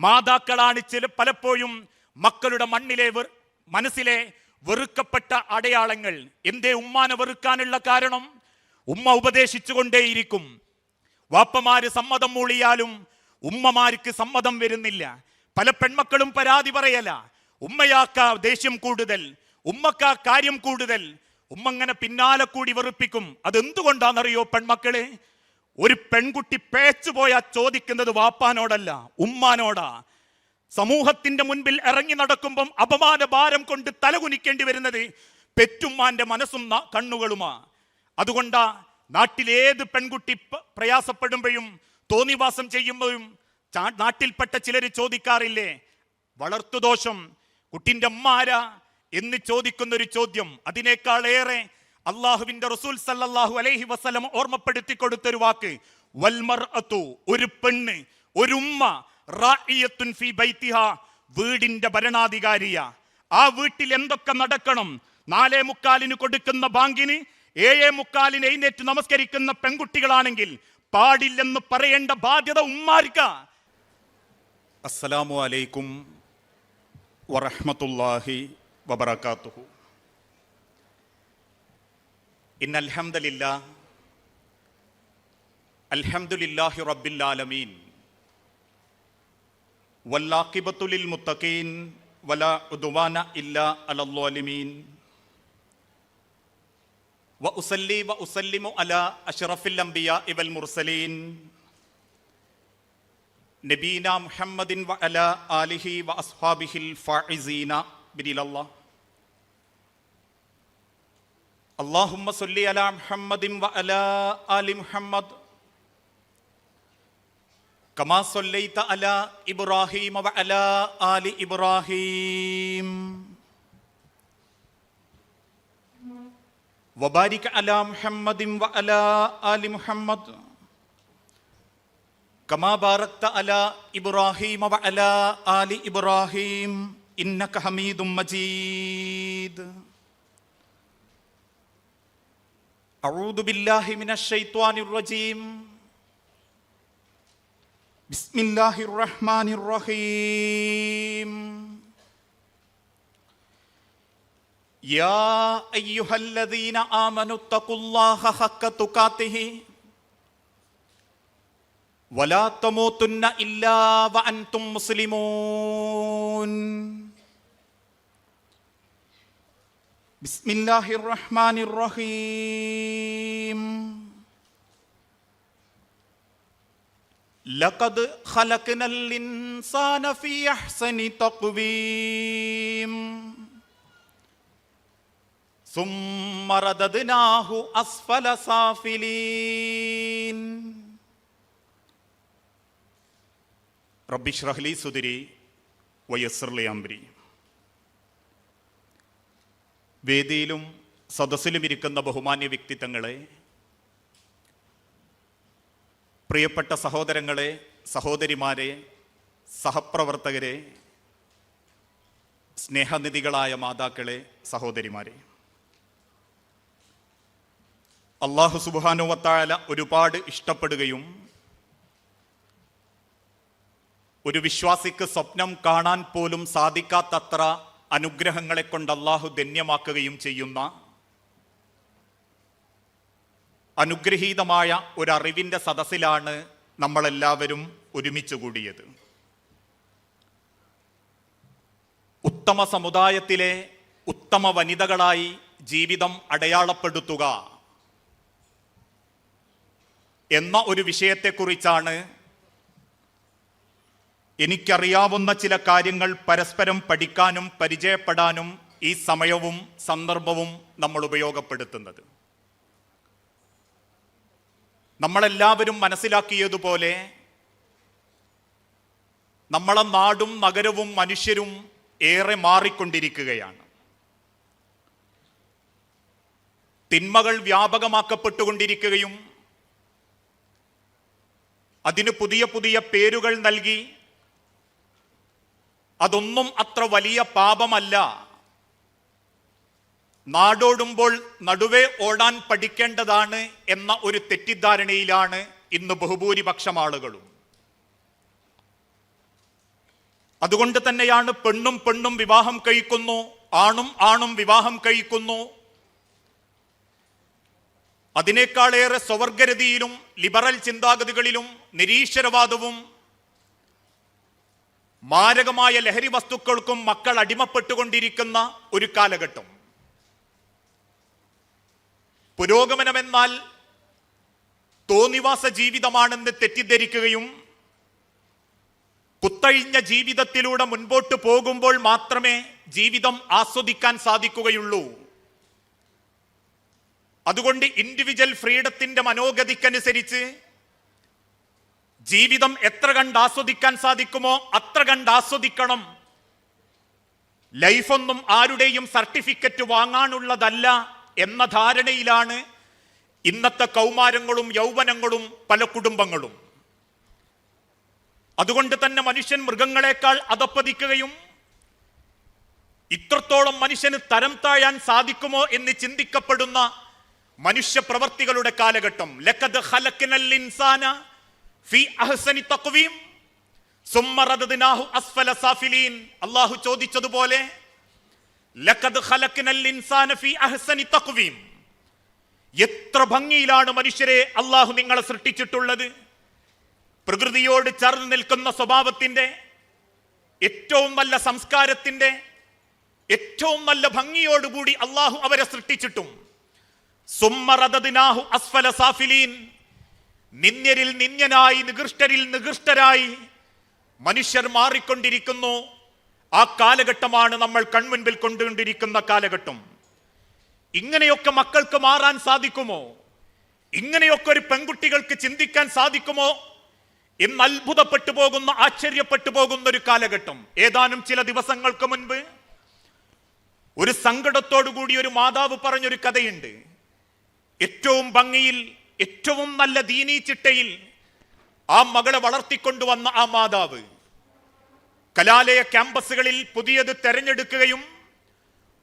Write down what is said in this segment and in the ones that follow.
മാതാക്കളാണ് പലപ്പോഴും മക്കളുടെ മനസ്സിലെ വെറുക്കപ്പെട്ട അടയാളങ്ങൾ. എന്തേ ഉമ്മാനെ വെറുക്കാനുള്ള കാരണം? ഉമ്മ ഉപദേശിച്ചുകൊണ്ടേയിരിക്കും. വാപ്പമാര് സമ്മതം മൂളിയാലും ഉമ്മമാർക്ക് സമ്മതം വരുന്നില്ല. പല പെൺമക്കളും പരാതി പറയല, ഉമ്മയാക്ക ദേഷ്യം കൂടുതൽ, ഉമ്മക്ക കാര്യം കൂടുതൽ. ഉമ്മ ഇങ്ങനെ പിന്നാലെ കൂടി വെറുപ്പിക്കും. അതെന്തുകൊണ്ടാണെന്നറിയോ പെൺമക്കളെ? ഒരു പെൺകുട്ടി പേച്ചു പോയാൽ ചോദിക്കുന്നത് വാപ്പാനോടല്ല, ഉമ്മാനോടാ. സമൂഹത്തിന്റെ മുൻപിൽ ഇറങ്ങി നടക്കുമ്പം അപമാന ഭാരം കൊണ്ട് തലകുനിക്കേണ്ടി വരുന്നത് പെറ്റുമ്മാന്റെ മനസ്സും കണ്ണുകളുമാ. അതുകൊണ്ടാ നാട്ടിലേത് പെൺകുട്ടി പ്രയാസപ്പെടുമ്പോഴും തോന്നിവാസം ചെയ്യുമ്പോഴും നാട്ടിൽപ്പെട്ട ചിലർ ചോദിക്കാറില്ലേ, വളർത്തുദോഷം കുട്ടിന്റെ അമ്മാരാ എന്ന് ചോദിക്കുന്നൊരു ചോദ്യം. അതിനേക്കാളേറെ അള്ളാഹുവിന്റെ റസൂൽ സല്ലല്ലാഹു അലൈഹി വസല്ലം ഓർമ്മപ്പെടുത്തി കൊടുത്തൊരു വാക്ക്, വൽമർഅതു, ഒരു പെണ്ണ്, ഒരു ഉമ്മ, റാഇയത്തുൻ ഫീ ബൈതിഹാ, വീടിന്റെ ഭരണാധികാരിയാ. ആ വീട്ടിൽ എന്തൊക്കെ നടക്കണം? 4:45 കൊടുക്കുന്ന ബാങ്കിന് 7:45 എഴുന്നേറ്റ് നമസ്കരിക്കുന്ന പെൺകുട്ടികളാണെങ്കിൽ പാടില്ലെന്ന് പറയേണ്ട ബാധ്യത ഉമ്മാർക്കാ. അസ്സലാമു അലൈക്കും വറഹ്മത്തുള്ളാഹി വബറകാതുഹു. ഇന്നൽ ഹംദലില്ലാഹ് അൽഹംദുലില്ലാഹി റബ്ബിൽ ആലമീൻ വല്ലാഖിബത്തു ലിൽ മുത്തഖീൻ വലാ ഉദ്വാന ഇല്ലാ അലൽ ളാലിമീൻ വഉസല്ലി വഉസല്ലിമു അലാ അഷ്റഫിൽ അംബിയാഇ വൽ മുർസലീൻ നബീനാ മുഹമ്മദിൻ വഅലാ ആലിഹി വഅസ്ഹാബിഹിൽ ഫായിസീന ബിദിലല്ലാഹ്. അല്ലാഹുമ്മ സ്വല്ലി അലാ മുഹമ്മദിൻ വഅലാ ആലി മുഹമ്മദ് കമാ സ്വല്ലൈത അലാ ഇബ്രാഹീമ വഅലാ ആലി ഇബ്രാഹീം വബാരിക് അലാ മുഹമ്മദിൻ വഅലാ ആലി മുഹമ്മദ് കമാ ബാറക്ത അലാ ഇബ്രാഹീമ വഅലാ ആലി ഇബ്രാഹീം ഇന്നക ഹമീദും മജീദ്. അഊദു ബില്ലാഹി മിനശ് ശൈത്വാനിർ റജീം. ബിസ്മില്ലാഹിർ റഹ്മാനിർ റഹീം. യാ അയ്യുഹല്ലദീന ആമനു തഖുല്ലാഹ ഹഖ്ക തുഖാതിഹി വലാ തമൂതുന്ന ഇല്ലാ വഅൻതും മുസ്ലിമൂൻ. ബിസ്മില്ലാഹിർ റഹ്മാനിർ റഹീം. ലഖദ് ഖലഖ്നൽ ഇൻസാന ഫീ അഹ്സനി തഖ്വീം സുമ്മ റദദ്നാഹു അസ്ഫല സാഫിലീൻ. റബ്ബി ഇശ്റഹ് ലി സുദ്രി വയസ്സിർ ലി അംരി. വേദിയിലും സദസ്സിലും ഇരിക്കുന്ന ബഹുമാന്യ വ്യക്തിത്വങ്ങളെ, പ്രിയപ്പെട്ട സഹോദരങ്ങളെ, സഹോദരിമാരെ, സഹപ്രവർത്തകരെ, സ്നേഹനിധികളായ മാതാക്കളെ, സഹോദരിമാരെ, അല്ലാഹു സുബ്ഹാനഹു വ തആല ഒരുപാട് ഇഷ്ടപ്പെടുകയും ഒരു വിശ്വാസിക്ക് സ്വപ്നം കാണാൻ പോലും സാധിക്കാത്തത്ര അനുഗ്രഹങ്ങളെ കൊണ്ട് അല്ലാഹു ധന്യമാക്കുകയും ചെയ്യുന്ന അനുഗ്രഹീതമായ ഒരറിവിൻ്റെ സദസ്സിലാണ് നമ്മളെല്ലാവരും ഒരുമിച്ച് കൂടിയത്. ഉത്തമ സമുദായത്തിലെ ഉത്തമ വനിതകളായി ജീവിതം അടയാളപ്പെടുത്തുക എന്ന ഒരു വിഷയത്തെക്കുറിച്ചാണ് എനിക്കറിയാവുന്ന ചില കാര്യങ്ങൾ പരസ്പരം പഠിക്കാനും പരിചയപ്പെടാനും ഈ സമയവും സന്ദർഭവും നമ്മൾ ഉപയോഗപ്പെടുത്തുന്നത്. നമ്മളെല്ലാവരും മനസ്സിലാക്കിയതുപോലെ നമ്മളെ നാടും നഗരവും മനുഷ്യരും ഏറെ മാറിക്കൊണ്ടിരിക്കുകയാണ്. തിന്മകൾ വ്യാപകമാക്കപ്പെട്ടുകൊണ്ടിരിക്കുകയും അതിന് പുതിയ പുതിയ പേരുകൾ നൽകി അതൊന്നും അത്ര വലിയ പാപമല്ല, നാടോടുമ്പോൾ നടുവേ ഓടാൻ പഠിക്കേണ്ടതാണ് എന്ന ഒരു തെറ്റിദ്ധാരണയിലാണ് ഇന്ന് ബഹുഭൂരിപക്ഷം ആളുകളും. അതുകൊണ്ട് തന്നെയാണ് പെണ്ണും പെണ്ണും വിവാഹം കഴിക്കുന്നു, ആണും ആണും വിവാഹം കഴിക്കുന്നു. അതിനേക്കാളേറെ സ്വവർഗരതിയിലും ലിബറൽ ചിന്താഗതികളിലും നിരീശ്വരവാദവും മാരകമായ ലഹരി വസ്തുക്കൾക്കും മക്കൾ അടിമപ്പെട്ടുകൊണ്ടിരിക്കുന്ന ഒരു കാലഘട്ടം. പുരോഗമനമെന്നാൽ തോന്നിവാസ ജീവിതമാണെന്ന് തെറ്റിദ്ധരിക്കുകയും കുത്തഴിഞ്ഞ ജീവിതത്തിലൂടെ മുൻപോട്ട് പോകുമ്പോൾ മാത്രമേ ജീവിതം ആസ്വദിക്കാൻ സാധിക്കുകയുള്ളൂ. അതുകൊണ്ട് ഇൻഡിവിജ്വൽ ഫ്രീഡത്തിന്റെ മനോഗതിക്കനുസരിച്ച് ജീവിതം എത്ര കണ്ട് ആസ്വദിക്കാൻ സാധിക്കുമോ അത്ര കണ്ട് ആസ്വദിക്കണം. ലൈഫൊന്നും ആരുടെയും സർട്ടിഫിക്കറ്റ് വാങ്ങാനുള്ളതല്ല എന്ന ധാരണയിലാണ് ഇന്നത്തെ കൗമാരങ്ങളും യൗവനങ്ങളും പല കുടുംബങ്ങളും. അതുകൊണ്ട് തന്നെ മനുഷ്യൻ മൃഗങ്ങളെക്കാൾ അധപ്പതിക്കുകയും ഇത്രത്തോളം മനുഷ്യന് തരം താഴാൻ സാധിക്കുമോ എന്ന് ചിന്തിക്കപ്പെടുന്ന മനുഷ്യ പ്രവർത്തികളുടെ കാലഘട്ടം. ലഖദ് ഖലഖ്നൽ ഇൻസാന ഫീ അഹ്സനി തഖ്വീം സുമ്മ റദദ്നാഹു അസ്ഫല സാഫിലീൻ. അല്ലാഹു ചോദിച്ചതുപോലെ ലഖദ് ഖലഖ്നൽ ഇൻസാന ഫീ അഹ്സനി തഖ്വീം, എത്ര ഭംഗിയിലാണ് മനുഷ്യരെ അല്ലാഹു നിങ്ങളെ സൃഷ്ടിച്ചിട്ടുള്ളത്. പ്രകൃതിയോട് ചേർന്ന് നിൽക്കുന്ന സ്വഭാവത്തിന്റെ, ഏറ്റവും നല്ല സംസ്കാരത്തിന്റെ, ഏറ്റവും നല്ല ഭംഗിയോടുകൂടി അല്ലാഹു അവരെ സൃഷ്ടിച്ചിട്ടും സുമ്മ റദദ്നാഹു അസ്ഫല സാഫിലീൻ, നിന്ദ്യരിൽ നിന്ദ്യനായി നികൃഷ്ടരിൽ നികൃഷ്ടരായി മനുഷ്യർ മാറിക്കൊണ്ടിരിക്കുന്നു. ആ കാലഘട്ടമാണ് നമ്മൾ കൺമുൻപിൽ കൊണ്ടുകൊണ്ടിരിക്കുന്ന കാലഘട്ടം. ഇങ്ങനെയൊക്കെ മക്കൾക്ക് മാറാൻ സാധിക്കുമോ? ഇങ്ങനെയൊക്കെ ഒരു പെൺകുട്ടികൾക്ക് ചിന്തിക്കാൻ സാധിക്കുമോ എന്ന് അത്ഭുതപ്പെട്ടു പോകുന്ന, ആശ്ചര്യപ്പെട്ടു പോകുന്ന ഒരു കാലഘട്ടം. ഏതാനും ചില ദിവസങ്ങൾക്ക് മുൻപ് ഒരു സങ്കടത്തോടു കൂടി ഒരു മാതാവ് പറഞ്ഞൊരു കഥയുണ്ട്. ഏറ്റവും ഭംഗിയിൽ, ഏറ്റവും നല്ല ദീനീ ചിട്ടയിൽ ആ മകളെ വളർത്തിക്കൊണ്ടുവന്ന ആ മാതാവ് കലാലയ ക്യാമ്പസുകളിൽ പുതിയത് തെരഞ്ഞെടുക്കുകയും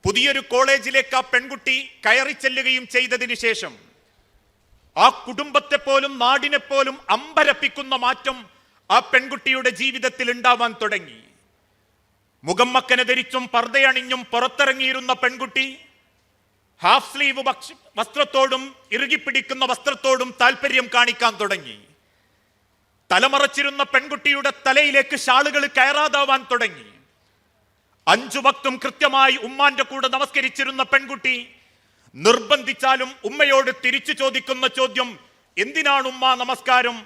പുതിയൊരു കോളേജിലേക്ക് ആ പെൺകുട്ടി കയറി ചെല്ലുകയും ചെയ്തതിനു ശേഷം ആ കുടുംബത്തെ പോലും നാടിനെ പോലും അമ്പരപ്പിക്കുന്ന മാറ്റം ആ പെൺകുട്ടിയുടെ ജീവിതത്തിൽ ഉണ്ടാവാൻ തുടങ്ങി. മുഖം മക്കനെ ധരിച്ചും പർദ്ദയണിഞ്ഞും പുറത്തിറങ്ങിയിരുന്ന പെൺകുട്ടി ഹാഫ് സ്ലീവ് വസ്ത്രത്തോടും ഇറുകിപ്പിടിക്കുന്ന വസ്ത്രത്തോടും താല്പര്യം കാണിക്കാൻ തുടങ്ങി. തലമറച്ചിരുന്ന പെൺകുട്ടിയുടെ തലയിലേക്ക് ഷാളുകൾ കയറാതാവാൻ തുടങ്ങി. 5 വക്തും കൃത്യമായി ഉമ്മാന്റെ കൂടെ നമസ്കരിച്ചിരുന്ന പെൺകുട്ടി നിർബന്ധിച്ചാലും ഉമ്മയോട് തിരിച്ചു ചോദിക്കുന്ന ചോദ്യം, എന്തിനാണ് ഉമ്മ നമസ്കാരം?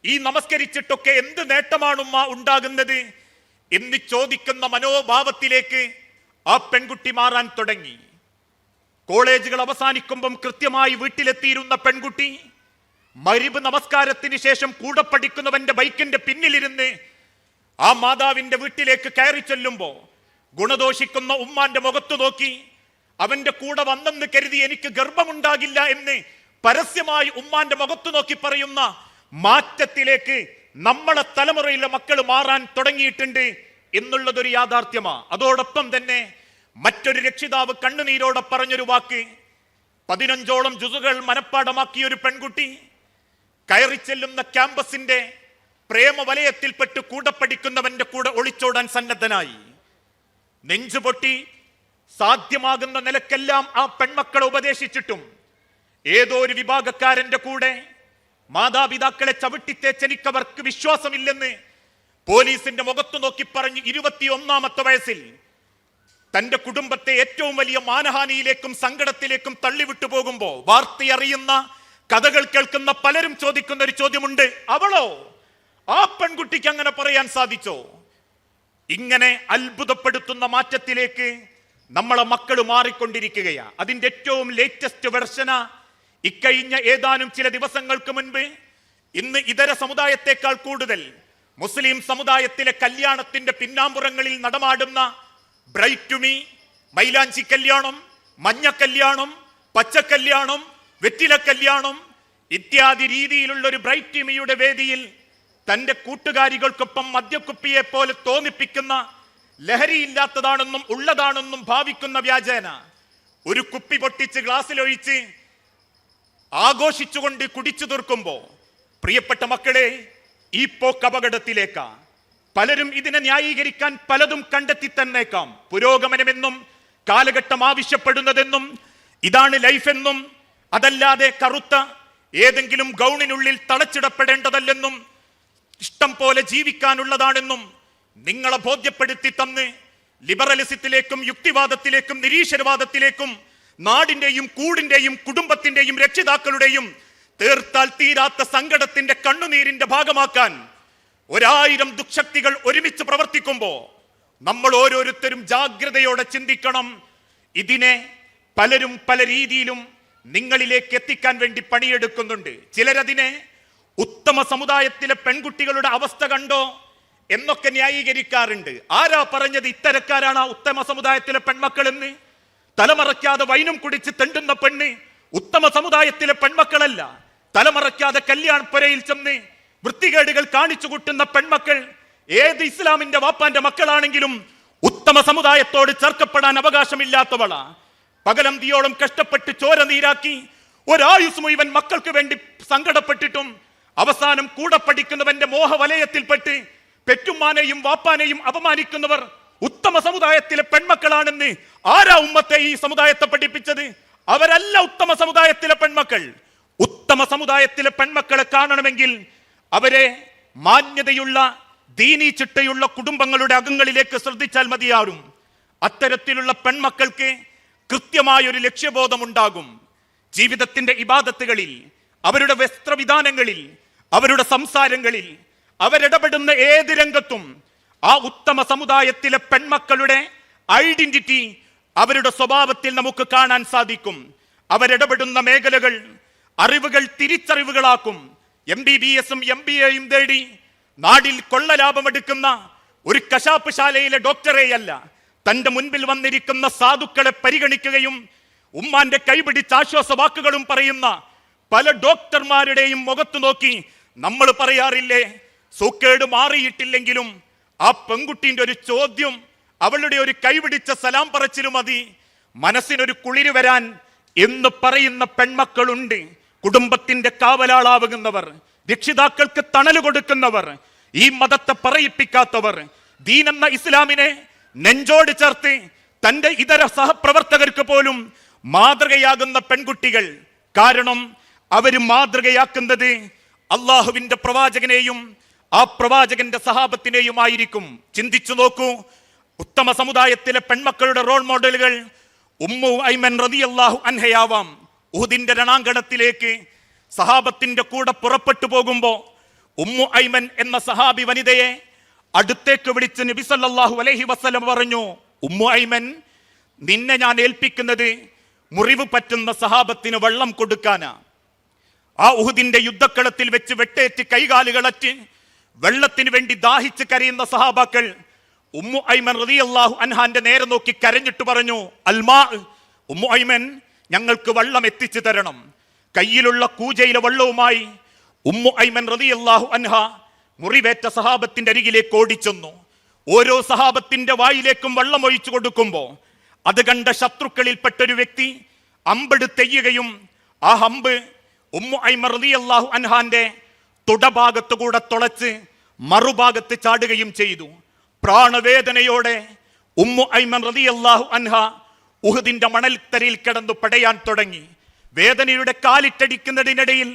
ഈ നമസ്കരിച്ചിട്ടൊക്കെ എന്ത് നേട്ടമാണ് ഉമ്മ ഉണ്ടാകുന്നത് എന്ന് ചോദിക്കുന്ന മനോഭാവത്തിലേക്ക് ആ പെൺകുട്ടി മാറാൻ തുടങ്ങി. കോളേജുകൾ അവസാനിക്കുമ്പം കൃത്യമായി വീട്ടിലെത്തിയിരുന്ന പെൺകുട്ടി മഗ്‌രിബ് നമസ്കാരത്തിന് ശേഷം കൂടെ പഠിക്കുന്നവന്റെ ബൈക്കിന്റെ പിന്നിലിരുന്ന് ആ മാതാവിന്റെ വീട്ടിലേക്ക് കയറി ചെല്ലുമ്പോ ഗുണദോഷിക്കുന്ന ഉമ്മാന്റെ മുഖത്തു നോക്കി അവന്റെ കൂടെ വന്നെന്ന് കരുതി എനിക്ക് ഗർഭമുണ്ടാകില്ല എന്ന് പരസ്യമായി ഉമ്മാന്റെ മുഖത്തു നോക്കി പറയുന്ന മാറ്റത്തിലേക്ക് നമ്മളെ തലമുറയിലെ മക്കൾ മാറാൻ തുടങ്ങിയിട്ടുണ്ട് എന്നുള്ളതൊരു യാഥാർത്ഥ്യമാണ്. അതോടൊപ്പം തന്നെ മറ്റൊരു രക്ഷിതാവ് കണ്ണുനീരോടെ പറഞ്ഞൊരു വാക്ക്, 15ഓളം ജുസുകൾ മനഃപ്പാടമാക്കിയ ഒരു പെൺകുട്ടി കയറി ചെല്ലുന്ന ക്യാമ്പസിന്റെ പ്രേമവലയത്തിൽപ്പെട്ട് കൂടെ പഠിക്കുന്നവന്റെ കൂടെ ഒളിച്ചോടാൻ സന്നദ്ധനായി. നെഞ്ചുപൊട്ടി സാധ്യമാകുന്ന നിലക്കെല്ലാം ആ പെൺമക്കളെ ഉപദേശിച്ചിട്ടും ഏതോ ഒരു വിഭാഗക്കാരന്റെ കൂടെ മാതാപിതാക്കളെ ചവിട്ടിത്തേച്ചെനിക്കവർക്ക് വിശ്വാസമില്ലെന്ന് പോലീസിന്റെ മുഖത്തു നോക്കി പറഞ്ഞ് 21ാമത്തെ വയസ്സിൽ തന്റെ കുടുംബത്തെ ഏറ്റവും വലിയ മാനഹാനിയിലേക്കും സങ്കടത്തിലേക്കും തള്ളിവിട്ടു പോകുമ്പോ വാർത്തയറിയുന്ന, കഥകൾ കേൾക്കുന്ന പലരും ചോദിക്കുന്ന ഒരു ചോദ്യമുണ്ട്, അവളോ? ആ പെൺകുട്ടിക്ക് അങ്ങനെ പറയാൻ സാധിച്ചോ? ഇങ്ങനെ അത്ഭുതപ്പെടുത്തുന്ന മാറ്റത്തിലേക്ക് നമ്മളെ മക്കൾ മാറിക്കൊണ്ടിരിക്കുകയാണ്. അതിന്റെ ഏറ്റവും ലേറ്റസ്റ്റ് വെർഷന ഇക്കഴിഞ്ഞ ഏതാനും ചില ദിവസങ്ങൾക്ക് മുൻപ് ഇന്ന് ഇതര സമുദായത്തെക്കാൾ കൂടുതൽ മുസ്ലിം സമുദായത്തിലെ കല്യാണത്തിന്റെ പിന്നാമ്പുറങ്ങളിൽ നടമാടുന്ന ബ്രൈറ്റ് ടു മീ, മൈലാഞ്ചി കല്യാണം, മഞ്ഞ കല്യാണം, പച്ച കല്യാണം, വെറ്റില കല്യാണം ഇത്യാദി രീതിയിലുള്ള ഒരു ബ്രൈറ്റ് ടു മീയുടെ വേദിയിൽ തന്റെ കൂട്ടുകാരികൾക്കൊപ്പം മദ്യക്കുപ്പിയെ പോലെ തോന്നിപ്പിക്കുന്ന, ലഹരിയില്ലാത്തതാണെന്നും ഉള്ളതാണെന്നും ഭാവിക്കുന്ന വ്യാജേന ഒരു കുപ്പി പൊട്ടിച്ച് ഗ്ലാസ്സിലൊഴിച്ച് ആഘോഷിച്ചുകൊണ്ട് കുടിച്ചു തീർക്കുമ്പോ പ്രിയപ്പെട്ട മക്കളെ, ഈ പോക്ക് അപകടത്തിലേക്കാ. പലരും ഇതിനെ ന്യായീകരിക്കാൻ പലതും കണ്ടെത്തി തന്നേക്കാം. പുരോഗമനമെന്നും കാലഘട്ടം ആവശ്യപ്പെടുന്നതെന്നും ഇതാണ് ലൈഫെന്നും അതല്ലാതെ കറുത്ത ഏതെങ്കിലും ഗൗണിനുള്ളിൽ തളച്ചിടപ്പെടേണ്ടതല്ലെന്നും ഇഷ്ടം പോലെ ജീവിക്കാനുള്ളതാണെന്നും നിങ്ങളെ ബോധ്യപ്പെടുത്തി തന്ന് ലിബറലിസത്തിലേക്കും യുക്തിവാദത്തിലേക്കും നിരീശ്വരവാദത്തിലേക്കും നാടിന്റെയും കൂടിന്റെയും കുടുംബത്തിന്റെയും രക്ഷിതാക്കളുടെയും തീർത്താൽ തീരാത്ത സങ്കടത്തിന്റെ കണ്ണുനീരിന്റെ ഭാഗമാക്കാൻ 1000 ദുഃശക്തികൾ ഒരുമിച്ച് പ്രവർത്തിക്കുമ്പോൾ നമ്മൾ ഓരോരുത്തരും ജാഗ്രതയോടെ ചിന്തിക്കണം. ഇതിനെ പലരും പല രീതിയിലും നിങ്ങളിലേക്ക് എത്തിക്കാൻ വേണ്ടി പണിയെടുക്കുന്നുണ്ട്. ചിലരതിനെ ഉത്തമ സമുദായത്തിലെ പെൺകുട്ടികളുടെ അവസ്ഥ കണ്ടോ എന്നൊക്കെ ന്യായീകരിക്കാറുണ്ട്. ആരാ പറഞ്ഞത് ഇത്തരക്കാരാണ് ആ ഉത്തമ സമുദായത്തിലെ പെൺമക്കൾ എന്ന്? തലമറയ്ക്കാതെ വൈനും കുടിച്ച് തെണ്ടുന്ന പെണ്ണ് ഉത്തമ സമുദായത്തിലെ പെൺമക്കളല്ല. തലമറയ്ക്കാതെ കല്യാണപ്പുരയിൽ ചെന്ന് വൃത്തികേടുകൾ കാണിച്ചു കൂട്ടുന്ന പെൺമക്കൾ ഏത് ഇസ്ലാമിന്റെ വാപ്പാന്റെ മക്കളാണെങ്കിലും ഉത്തമ സമുദായത്തോട് ചേർക്കപ്പെടാൻ അവകാശമില്ലാത്തവളാ. പകലന്തിയോളം കഷ്ടപ്പെട്ട് ചോര നീരാക്കി ഒരായുസ് മുഴുവൻ മക്കൾക്ക് വേണ്ടി സങ്കടപ്പെട്ടിട്ടും അവസാനം കൂടെ പഠിക്കുന്നവന്റെ മോഹവലയത്തിൽപ്പെട്ട് പെറ്റുമ്മാനെയും വാപ്പാനെയും അപമാനിക്കുന്നവർ ഉത്തമ സമുദായത്തിലെ പെൺമക്കളാണെന്ന് ആരാ ഉമ്മത്തെ ഈ സമുദായത്തെ പഠിപ്പിച്ചത്? അവരല്ല ഉത്തമ സമുദായത്തിലെ പെൺമക്കൾ. ഉത്തമ സമുദായത്തിലെ പെൺമക്കളെ കാണണമെങ്കിൽ അവരെ മാന്യതയുള്ള ദീനീ ചിട്ടയുള്ള കുടുംബങ്ങളുടെ അകങ്ങളിലേക്ക് ശ്രദ്ധിച്ചാൽ മതിയാവും. അത്തരത്തിലുള്ള പെൺമക്കൾക്ക് കൃത്യമായൊരു ലക്ഷ്യബോധം ഉണ്ടാകും. ജീവിതത്തിന്റെ ഇബാദത്തുകളിൽ, അവരുടെ വസ്ത്രവിധാനങ്ങളിൽ, അവരുടെ സംസാരങ്ങളിൽ, അവരിടപെടുന്ന ഏത് രംഗത്തും ആ ഉത്തമ സമുദായത്തിലെ പെൺമക്കളുടെ ഐഡന്റിറ്റി അവരുടെ സ്വഭാവത്തിൽ നമുക്ക് കാണാൻ സാധിക്കും. അവരിടപെടുന്ന മേഖലകൾ അറിവുകൾ തിരിച്ചറിവുകളാക്കും. MBBSഉം MBAയും നേടി നാടിൽ കൊള്ളലാഭമെടുക്കുന്ന ഒരു കശാപ്പ് ശാലയിലെ ഡോക്ടറെയല്ല, തന്റെ മുൻപിൽ വന്നിരിക്കുന്ന സാധുക്കളെ പരിഗണിക്കുകയും ഉമ്മാന്റെ കൈപിടിച്ച് ആശ്വാസ വാക്കുകളും പറയുന്ന പല ഡോക്ടർമാരുടെയും മുഖത്ത് നോക്കി നമ്മൾ പറയാറില്ലേ, സൂക്കേട് മാറിയിട്ടില്ലെങ്കിലും ആ പെൺകുട്ടിന്റെ ഒരു ചോദ്യം, അവളുടെ ഒരു കൈപിടിച്ച സലാം പറച്ചിലും മതി മനസ്സിനൊരു കുളിര് വരാൻ എന്ന് പറയുന്ന പെൺമക്കളുണ്ട്. കുടുംബത്തിന്റെ കാവലാളാവുന്നവർ, രക്ഷിതാക്കൾക്ക് തണല് കൊടുക്കുന്നവർ, ഈ മതത്തെ പറയിപ്പിക്കാത്തവർ, ദീനെന്ന ഇസ്ലാമിനെ നെഞ്ചോട് ചേർത്ത് തന്റെ ഇതര സഹപ്രവർത്തകർക്ക് പോലും മാതൃകയാകുന്ന പെൺകുട്ടികൾ. കാരണം അവര് മാതൃകയാക്കുന്നത് അള്ളാഹുവിന്റെ പ്രവാചകനെയും ആ പ്രവാചകന്റെ സഹാബത്തിനെയുമായിരിക്കും. ചിന്തിച്ചു നോക്കൂ, ഉത്തമ സമുദായത്തിലെ പെൺമക്കളുടെ റോൾ മോഡലുകൾ ഉമ്മു ഐമൻ റളിയല്ലാഹു അൻഹയാവാം. ഉഹുദിന്റെ രണാങ്കണത്തിലേക്ക് സഹാബത്തിന്റെ കൂടെ പുറപ്പെട്ടു പോകുമ്പോ ഉമ്മു ഐമൻ എന്ന സഹാബി വനിതയെ അടുത്തേക്ക് വിളിച്ച് നബി സല്ലല്ലാഹു അലൈഹി വസല്ലം പറഞ്ഞു, ഉമ്മു ഐമൻ, നിന്നെ ഞാൻ ഏൽപ്പിക്കുന്നത് മുറിവ് പറ്റുന്ന സഹാബത്തിന് വെള്ളം കൊടുക്കാനാ. ആ ഉഹുദിന്റെ യുദ്ധക്കളത്തിൽ വെച്ച് വെട്ടേറ്റ് കൈകാലുകളറ്റ് വെള്ളത്തിന് വേണ്ടി ദാഹിച്ച് കരയുന്ന സഹാബാക്കൾ ഉമ്മു ഐമൻ റളിയല്ലാഹു അൻഹാന്റെ നേരെ നോക്കി കരഞ്ഞിട്ട് പറഞ്ഞു, അൽമാ, ഉമ്മു ഐമൻ, ഞങ്ങൾക്ക് വെള്ളം എത്തിച്ചു തരണം. കയ്യിലുള്ള കൂജയിലെ വെള്ളവുമായി ഉമ്മു ഐമൻ റളിയല്ലാഹു അൻഹ മുറിവേറ്റ സഹാബത്തിന്റെ അരികിലേക്ക് ഓടിച്ചെന്നു. ഓരോ സഹാബത്തിന്റെ വായിലേക്കും വെള്ളം ഒഴിച്ചു കൊടുക്കുമ്പോ അത് കണ്ട ശത്രുക്കളിൽപ്പെട്ടൊരു വ്യക്തി അമ്പെടുത്തെയ്യുകയും ആ അമ്പ് ഉമ്മു ഐമൻ റളിയല്ലാഹു അൻഹാന്റെ തുടഭാഗത്തുകൂടെ തുളച്ച് മറുഭാഗത്ത് ചാടുകയും ചെയ്തു. പ്രാണവേദനയോടെ ഉമ്മു ഐമൻ റളിയല്ലാഹു അൻഹ ഉഹുദിന്റെ മണൽത്തരയിൽ കിടന്നു പടയാൻ തുടങ്ങി. വേദനയുടെ കാലിട്ടടിക്കുന്നതിനിടയിൽ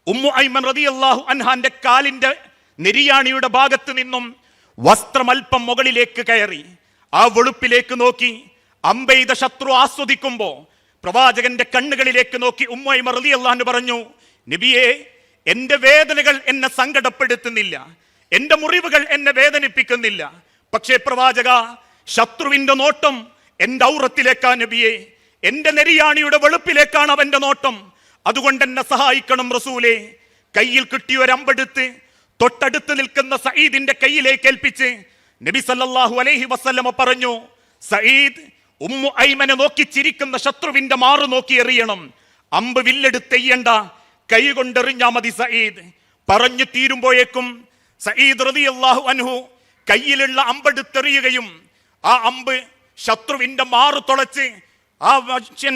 ഉമ്മു ഐമൻ റളിയല്ലാഹു അൻഹാന്റെ കാലിന്റെ നെരിയാണിയുടെ ഭാഗത്ത് നിന്നും വസ്ത്രം അല്പം മുകളിലേക്ക് കയറി. ആ വെളുപ്പിലേക്ക് നോക്കി അമ്പെയ്ത ശത്രു ആസ്വദിക്കുമ്പോ പ്രവാചകന്റെ കണ്ണുകളിലേക്ക് നോക്കി ഉമ്മു ഐമൻ റളിയല്ലാഹു അൻഹ പറഞ്ഞു, നബിയേ, എന്റെ വേദനകൾ എന്നെ സങ്കടപ്പെടുത്തുന്നില്ല, എന്റെ മുറിവുകൾ എന്നെ വേദനിപ്പിക്കുന്നില്ല. പക്ഷേ പ്രവാചക, ശത്രുവിന്റെ നോട്ടം എന്റെ ഔറത്തിലേക്കാ നബിയെ, എന്റെ നെരിയാണിയുടെ വെളുപ്പിലേക്കാണ് അവന്റെ നോട്ടം. അതുകൊണ്ട് എന്നെ സഹായിക്കണം റസൂലേ. കയ്യിൽ കിട്ടിയൊരമ്പെടുത്ത് തൊട്ടടുത്ത് നിൽക്കുന്ന സഈദിന്റെ കയ്യിലേക്ക് ഏൽപ്പിച്ച് നബി സല്ലല്ലാഹു അലൈഹി വസല്ലമ പറഞ്ഞു, സഈദ്, ഉമ്മു ഐമനെ നോക്കി ചിരിക്കുന്ന ശത്രുവിന്റെ മാറു നോക്കി എറിയണം. അമ്പ് വില്ലെടുത്തെയ്യണ്ട, കൈ കൊണ്ടെറിഞ്ഞാ മതി സഈദ്. പറഞ്ഞു തീരുമ്പോഴേക്കും സഈദ് റളിയല്ലാഹു അൻഹു കയ്യിലുള്ള അമ്പെടുത്തെറിയുകയും ആ അമ്പ് ശത്രുവിന്റെ മാറു തുളച്ച് ആ മനുഷ്യൻ